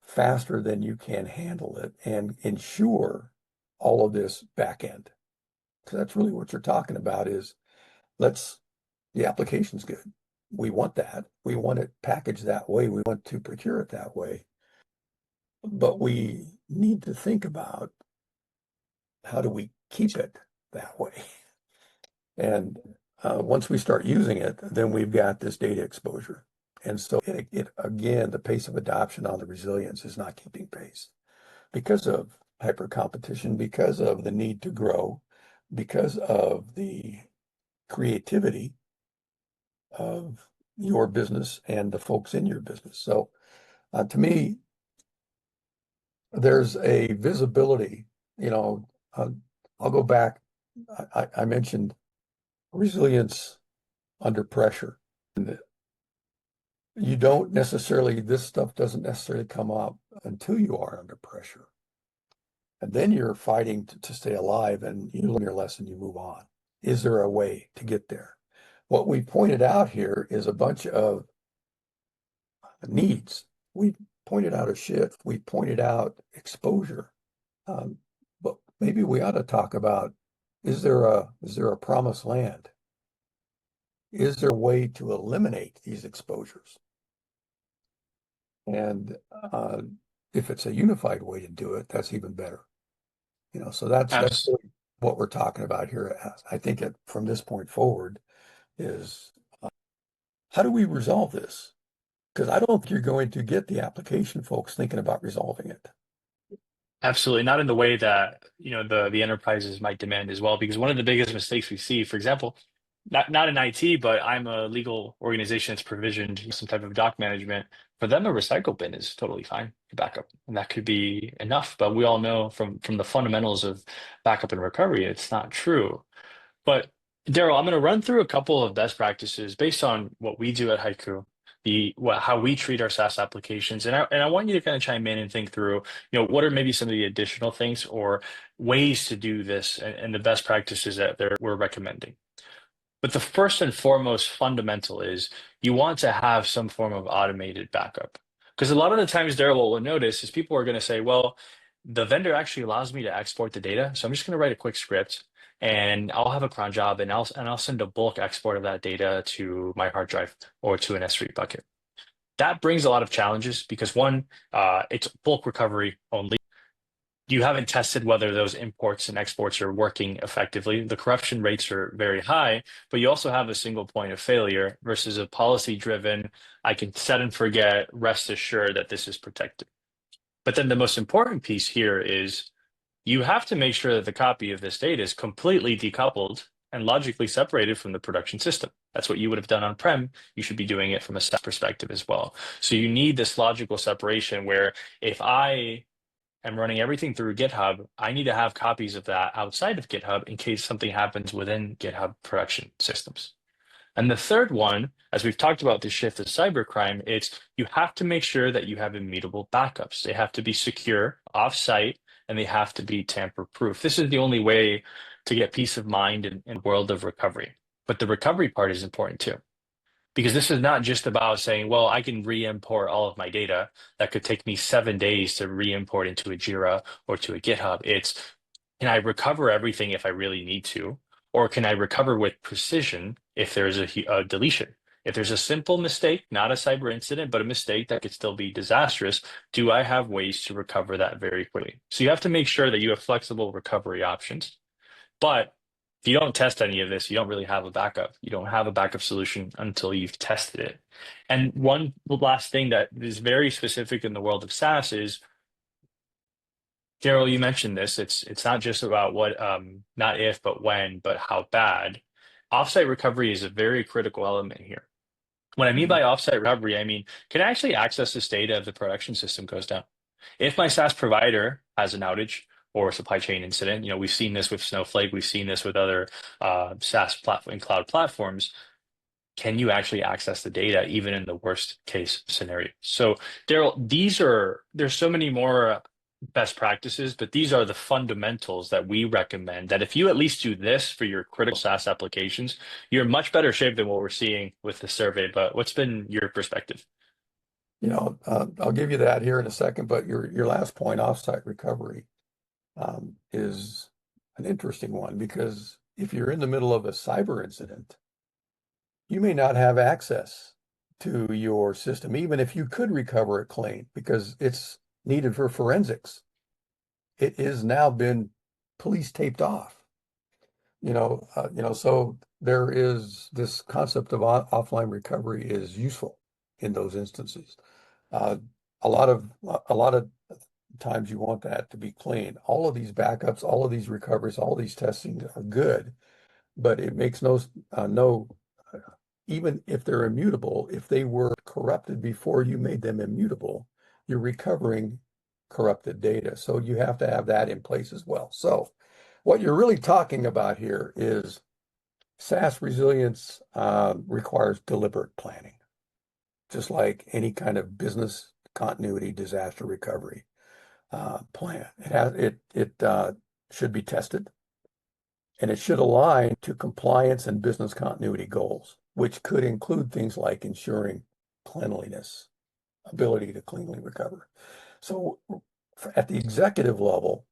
faster than you can handle it and ensure all of this back end. So that's really what you're talking about is the application's good. We want that. We want it packaged that way. We want to procure it that way. But we need to think about how do we keep it that way? And once we start using it, then we've got this data exposure. And so again, the pace of adoption on the resilience is not keeping pace because of hyper competition, because of the need to grow, because of the creativity of your business and the folks in your business. So to me, there's a visibility, I'll go back. I mentioned resilience under pressure. And this stuff doesn't necessarily come up until you are under pressure. And then you're fighting to stay alive and you learn your lesson, you move on. Is there a way to get there? What we pointed out here is a bunch of needs. We pointed out a shift. We pointed out exposure. But maybe we ought to talk about, is there a promised land? Is there a way to eliminate these exposures? And if it's a unified way to do it, that's even better. So that's Abs- really what we're talking about here. I think from this point forward is how do we resolve this? Because I don't think you're going to get the application folks thinking about resolving it. Absolutely, not in the way that the enterprises might demand as well. Because one of the biggest mistakes we see, for example, not in IT, but I'm a legal organization that's provisioned some type of doc management. For them, a recycle bin is totally fine for backup, and that could be enough. But we all know from the fundamentals of backup and recovery, it's not true. But Daryl, I'm going to run through a couple of best practices based on what we do at Haiku how we treat our SaaS applications. And I want you to kind of chime in and think through, what are maybe some of the additional things or ways to do this and the best practices that we're recommending. But the first and foremost fundamental is you want to have some form of automated backup. Because a lot of the times there, what we'll notice is people are going to say, well, the vendor actually allows me to export the data. So I'm just going to write a quick script and I'll have a cron job and I'll send a bulk export of that data to my hard drive or to an S3 bucket. That brings a lot of challenges because one, it's bulk recovery only. You haven't tested whether those imports and exports are working effectively. The corruption rates are very high, but you also have a single point of failure versus a policy-driven, I can set and forget, rest assured that this is protected. But then the most important piece here is you have to make sure that the copy of this data is completely decoupled and logically separated from the production system. That's what you would have done on-prem. You should be doing it from a SaaS perspective as well. So you need this logical separation where if I am running everything through GitHub, I need to have copies of that outside of GitHub in case something happens within GitHub production systems. And the third one, as we've talked about the shift of cybercrime, it's you have to make sure that you have immutable backups. They have to be secure, off-site, and they have to be tamper-proof. This is the only way to get peace of mind in world of recovery. But the recovery part is important too. Because this is not just about saying, well, I can re-import all of my data. That could take me 7 days to re-import into a Jira or to a GitHub. It's, can I recover everything if I really need to? Or can I recover with precision if there's a deletion? If there's a simple mistake, not a cyber incident, but a mistake that could still be disastrous, do I have ways to recover that very quickly? So you have to make sure that you have flexible recovery options. But if you don't test any of this, you don't really have a backup. You don't have a backup solution until you've tested it. And one last thing that is very specific in the world of SaaS is, Daryl, you mentioned this. It's not just about what, not if, but when, but how bad. Offsite recovery is a very critical element here. What I mean by offsite recovery, I mean, can I actually access this data if the production system goes down? If my SaaS provider has an outage or a supply chain incident, we've seen this with Snowflake, we've seen this with other SaaS platform and cloud platforms. Can you actually access the data even in the worst case scenario? So, Daryl, there's so many more best practices, but these are the fundamentals that we recommend that if you at least do this for your critical SaaS applications, you're in much better shape than what we're seeing with the survey. But what's been your perspective? I'll give you that here in a second, but your last point, offsite recovery, is an interesting one because if you're in the middle of a cyber incident, you may not have access to your system, even if you could recover it clean, because it's needed for forensics. It has now been police taped off. So there is this concept of offline recovery is useful in those instances. Uh, a lot of times you want that to be clean. All of these backups, all of these recoveries, all these testing are good, but it makes no, even if they're immutable, if they were corrupted before you made them immutable, you're recovering corrupted data. So you have to have that in place as well. So what you're really talking about here is SaaS resilience requires deliberate planning, just like any kind of business continuity disaster recovery plan. It should be tested, and it should align to compliance and business continuity goals, which could include things like ensuring cleanliness, ability to cleanly recover. So at the executive level,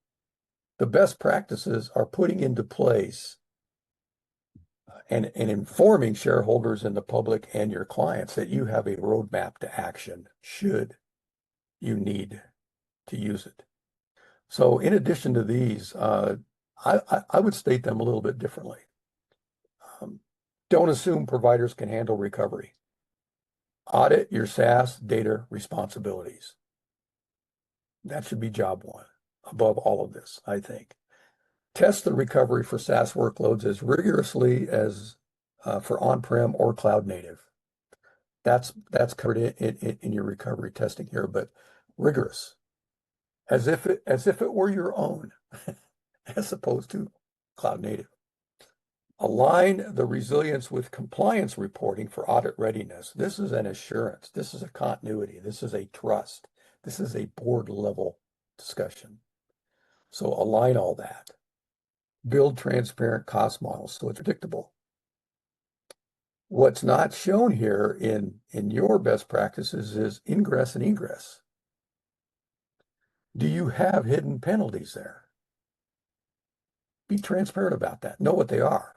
the best practices are putting into place and informing shareholders and the public and your clients that you have a roadmap to action should you need to use it. So in addition to these, I would state them a little bit differently. Don't assume providers can handle recovery. Audit your SaaS data responsibilities. That should be job one above all of this, I think. Test the recovery for SaaS workloads as rigorously as for on-prem or cloud native. That's covered in your recovery testing here, but rigorous, as if it were your own, as opposed to cloud native. Align the resilience with compliance reporting for audit readiness. This is an assurance. This is a continuity. This is a trust. This is a board level discussion. So align all that. Build transparent cost models so it's predictable. What's not shown here in your best practices is ingress and egress. Do you have hidden penalties there? Be transparent about that. Know what they are.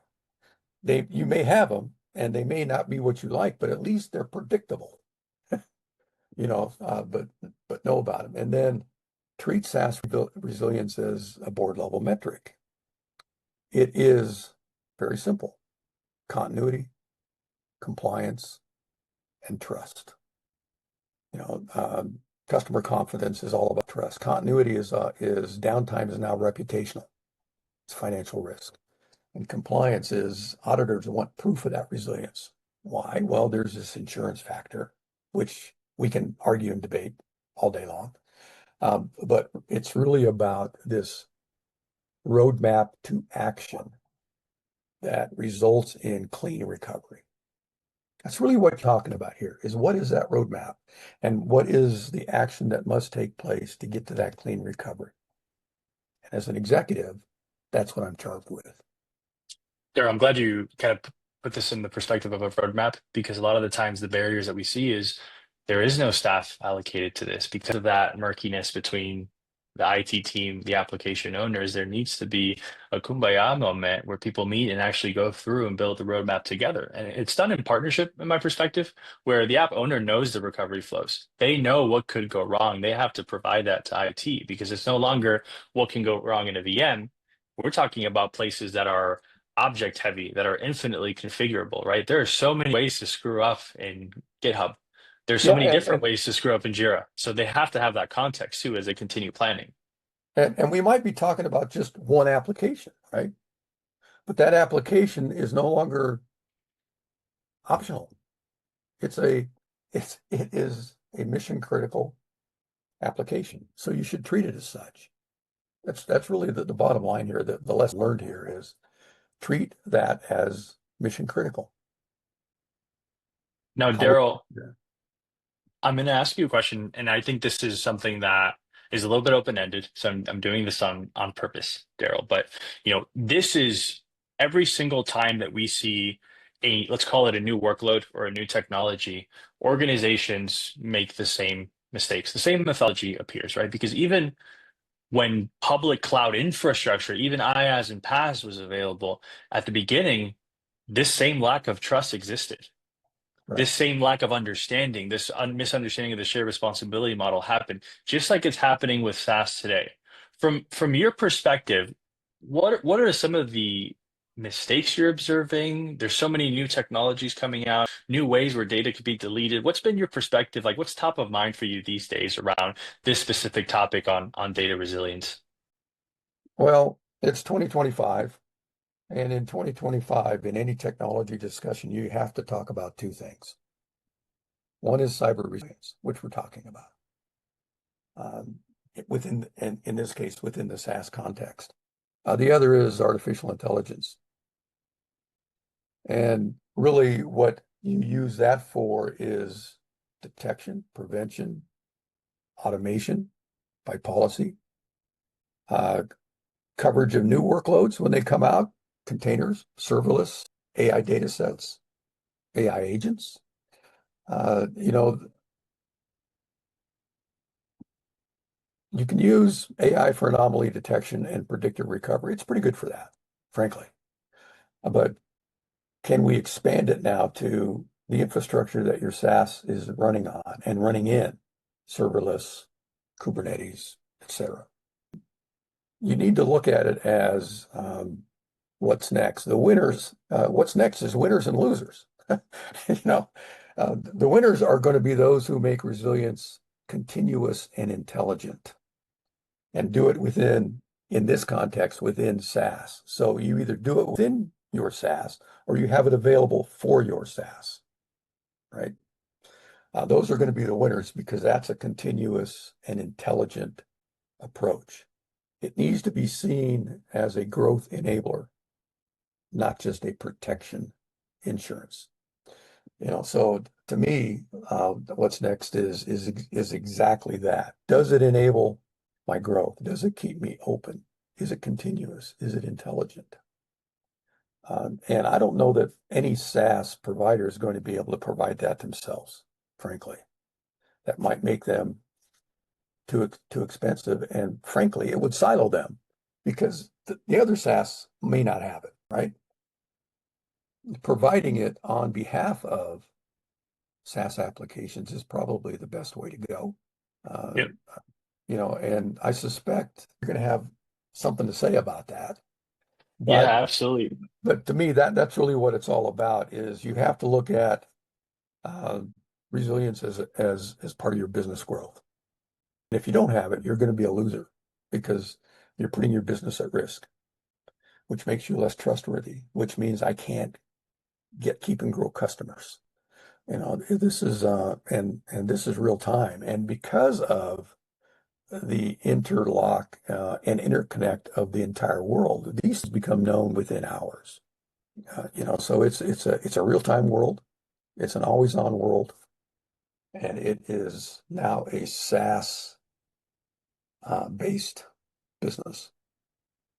You may have them and they may not be what you like, but at least they're predictable, but know about them. And then treat SaaS resilience as a board level metric. It is very simple: continuity, compliance, and trust. Customer confidence is all about trust. Continuity is downtime is now reputational. It's financial risk. And compliance is auditors want proof of that resilience. Why? Well, there's this insurance factor, which we can argue and debate all day long. But it's really about this roadmap to action that results in clean recovery. That's really what you're talking about here, is what is that roadmap and what is the action that must take place to get to that clean recovery? And as an executive, that's what I'm charged with. Darryl, I'm glad you kind of put this in the perspective of a roadmap because a lot of the times the barriers that we see is there is no staff allocated to this because of that murkiness between the IT team, the application owners. There needs to be a kumbaya moment where people meet and actually go through and build the roadmap together. And it's done in partnership, in my perspective, where the app owner knows the recovery flows. They know what could go wrong. They have to provide that to IT because it's no longer what can go wrong in a VM. We're talking about places that are object heavy, that are infinitely configurable, right? There are so many ways to screw up in GitHub. There's so Yeah, many different ways to screw up in Jira. So they have to have that context too as they continue planning. and we might be talking about just one application, right? But that application is no longer optional. It is a mission critical application. So you should treat it as such. That's really the bottom line here. The lesson learned here is treat that as mission critical. Now, How would Daryl, yeah. I'm going to ask you a question, and I think this is something that is a little bit open-ended. So I'm doing this on purpose, Daryl. But this is every single time that we see let's call it a new workload or a new technology, organizations make the same mistakes. The same methodology appears, right? Because even when public cloud infrastructure, even IaaS and PaaS was available at the beginning, this same lack of trust existed. Right. This same lack of understanding, this misunderstanding of the shared responsibility model happened, just like it's happening with SaaS today. From your perspective, what are some of the mistakes you're observing? There's so many new technologies coming out, new ways where data could be deleted. What's been your perspective? Like, what's top of mind for you these days around this specific topic on data resilience? Well, it's 2025. And in 2025, in any technology discussion, you have to talk about two things. One is cyber resilience, which we're talking about in this case, within the SaaS context. The other is artificial intelligence. And really what you use that for is detection, prevention, automation by policy, uh, coverage of new workloads when they come out, containers, serverless, AI data sets, AI agents. Uh, you know, you can use AI for anomaly detection and predictive recovery. It's pretty good for that, frankly. But can we expand it now to the infrastructure that your SaaS is running on and running in, serverless, Kubernetes, etc.? You need to look at it as what's next. What's next is winners and losers. The winners are going to be those who make resilience continuous and intelligent and do it in this context, within SaaS. So you either do it within your SaaS or you have it available for your SaaS, right? Those are going to be the winners because that's a continuous and intelligent approach. It needs to be seen as a growth enabler, not just a protection insurance. So to me, what's next is exactly that. Does it enable my growth? Does it keep me open? Is it continuous? Is it intelligent? And I don't know that any SaaS provider is going to be able to provide that themselves, frankly. That might make them too expensive, and frankly, it would silo them because the other SaaS may not have it, right? Providing it on behalf of SaaS applications is probably the best way to go. Uh, Yep. and I suspect you're going to have something to say about that. Yeah, But absolutely. but to me, that's really what it's all about. Is you have to look at uh, resilience as part of your business growth. And if you don't have it, you're going to be a loser because you're putting your business at risk, which makes you less trustworthy, which means I can't keep and grow customers. This is and this is real time. And because of the interlock and interconnect of the entire world, these become known within hours. So it's a real time world. It's an always on world, and it is now a SaaS based business.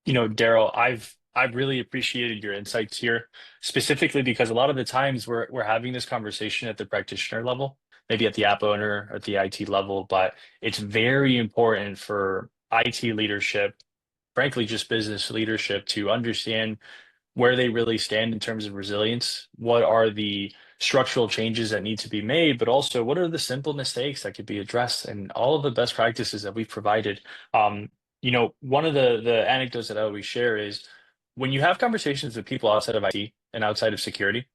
Daryl, I've really appreciated your insights here, specifically because a lot of the times we're having this conversation at the practitioner level, maybe at the app owner, at the IT level, but it's very important for IT leadership, frankly, just business leadership to understand where they really stand in terms of resilience. What are the structural changes that need to be made, but also what are the simple mistakes that could be addressed and all of the best practices that we've provided. One of the anecdotes that I always share is when you have conversations with people outside of IT and outside of security,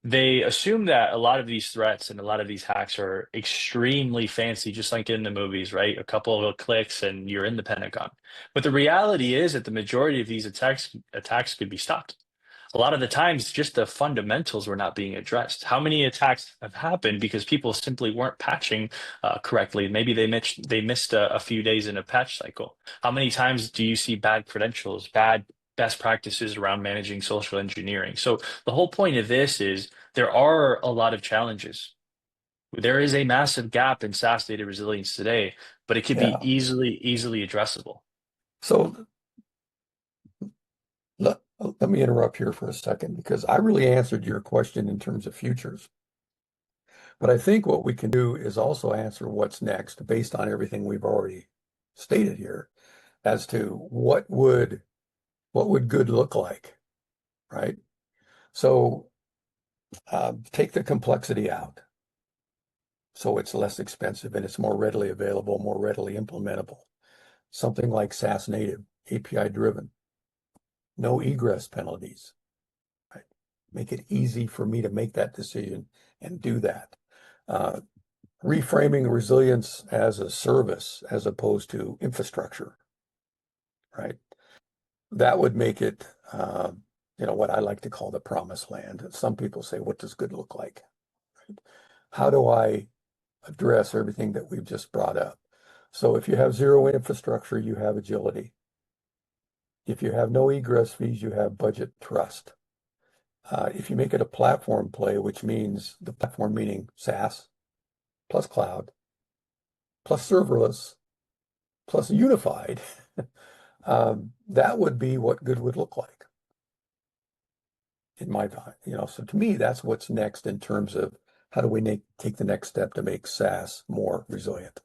they assume that a lot of these threats and a lot of these hacks are extremely fancy, just like in the movies, right? A couple of clicks and you're in the Pentagon. But the reality is that the majority of these attacks could be stopped. A lot of the times, just the fundamentals were not being addressed. How many attacks have happened because people simply weren't patching correctly? Maybe they missed a few days in a patch cycle. How many times do you see bad credentials, bad best practices around managing social engineering? So the whole point of this is there are a lot of challenges. There is a massive gap in SaaS data resilience today, but it could be Yeah. easily addressable. So let me interrupt here for a second because I really answered your question in terms of futures. But I think what we can do is also answer what's next based on everything we've already stated here as to what would good look like, right? So take the complexity out. So it's less expensive and it's more readily available, more readily implementable. Something like SaaS native, API driven, no egress penalties, right? Make it easy for me to make that decision and do that. Uh, Reframing resilience as a service as opposed to infrastructure, right? That would make it, what I like to call the promised land. Some people say, what does good look like? Right? How do I address everything that we've just brought up? So if you have zero infrastructure, you have agility. If you have no egress fees, you have budget trust. If you make it a platform play, which means the platform meaning SaaS plus cloud plus serverless plus unified, that would be what good would look like in my mind. So to me, that's what's next in terms of how do we take the next step to make SaaS more resilient.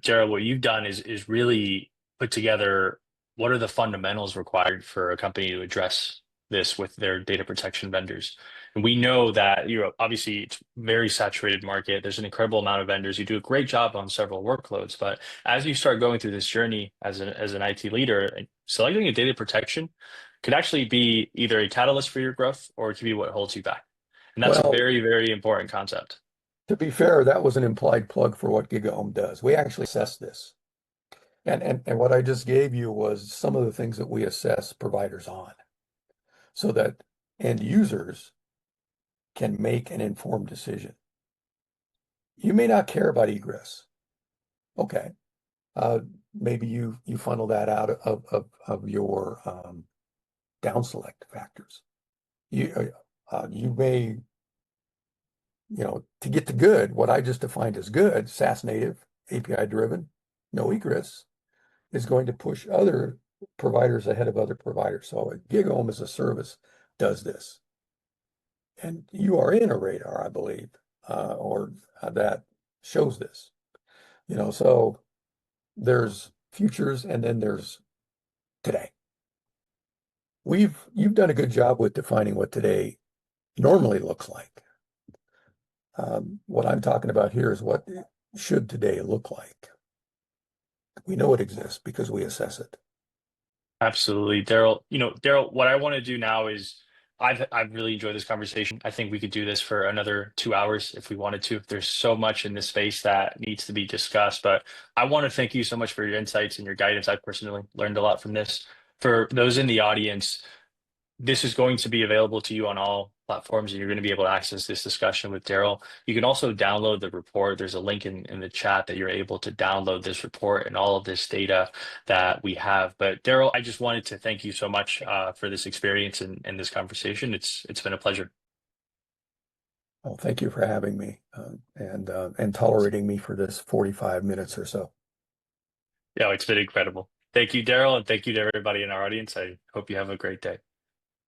Jared, what you've done is really put together what are the fundamentals required for a company to address this with their data protection vendors. And we know that, obviously it's very saturated market. There's an incredible amount of vendors. You do a great job on several workloads, but as you start going through this journey as an IT leader, selecting a data protection could actually be either a catalyst for your growth or it could be what holds you back. And that's a Well, very, very important concept. to be fair, that was an implied plug for what GigaOm does. We actually assess this. And what I just gave you was some of the things that we assess providers on so that end users can make an informed decision. You may not care about egress. Okay. Uh, Maybe you funnel that out of your down select factors. You may, to get to good, what I just defined as good, SaaS native, API driven, no egress, is going to push other providers ahead of other providers. So GigaOm as a service does this. And you are in a radar, I believe, or that shows this. So there's futures and then there's today. You've done a good job with defining what today normally looks like. What I'm talking about here is what should today look like. We know it exists because we assess it. Absolutely, Daryl. Daryl, what I want to do now is I've really enjoyed this conversation. I think we could do this for another 2 hours if we wanted to. There's so much in this space that needs to be discussed, but I want to thank you so much for your insights and your guidance. I personally learned a lot from this. For those in the audience, this is going to be available to you on all platforms, and you're going to be able to access this discussion with Daryl. You can also download the report. There's a link in the chat that you're able to download this report and all of this data that we have. But Daryl, I just wanted to thank you so much for this experience and this conversation. It's been a pleasure. Well, thank you for having me and tolerating me for this 45 minutes or so. Yeah, it's been incredible. Thank you, Daryl, and thank you to everybody in our audience. I hope you have a great day.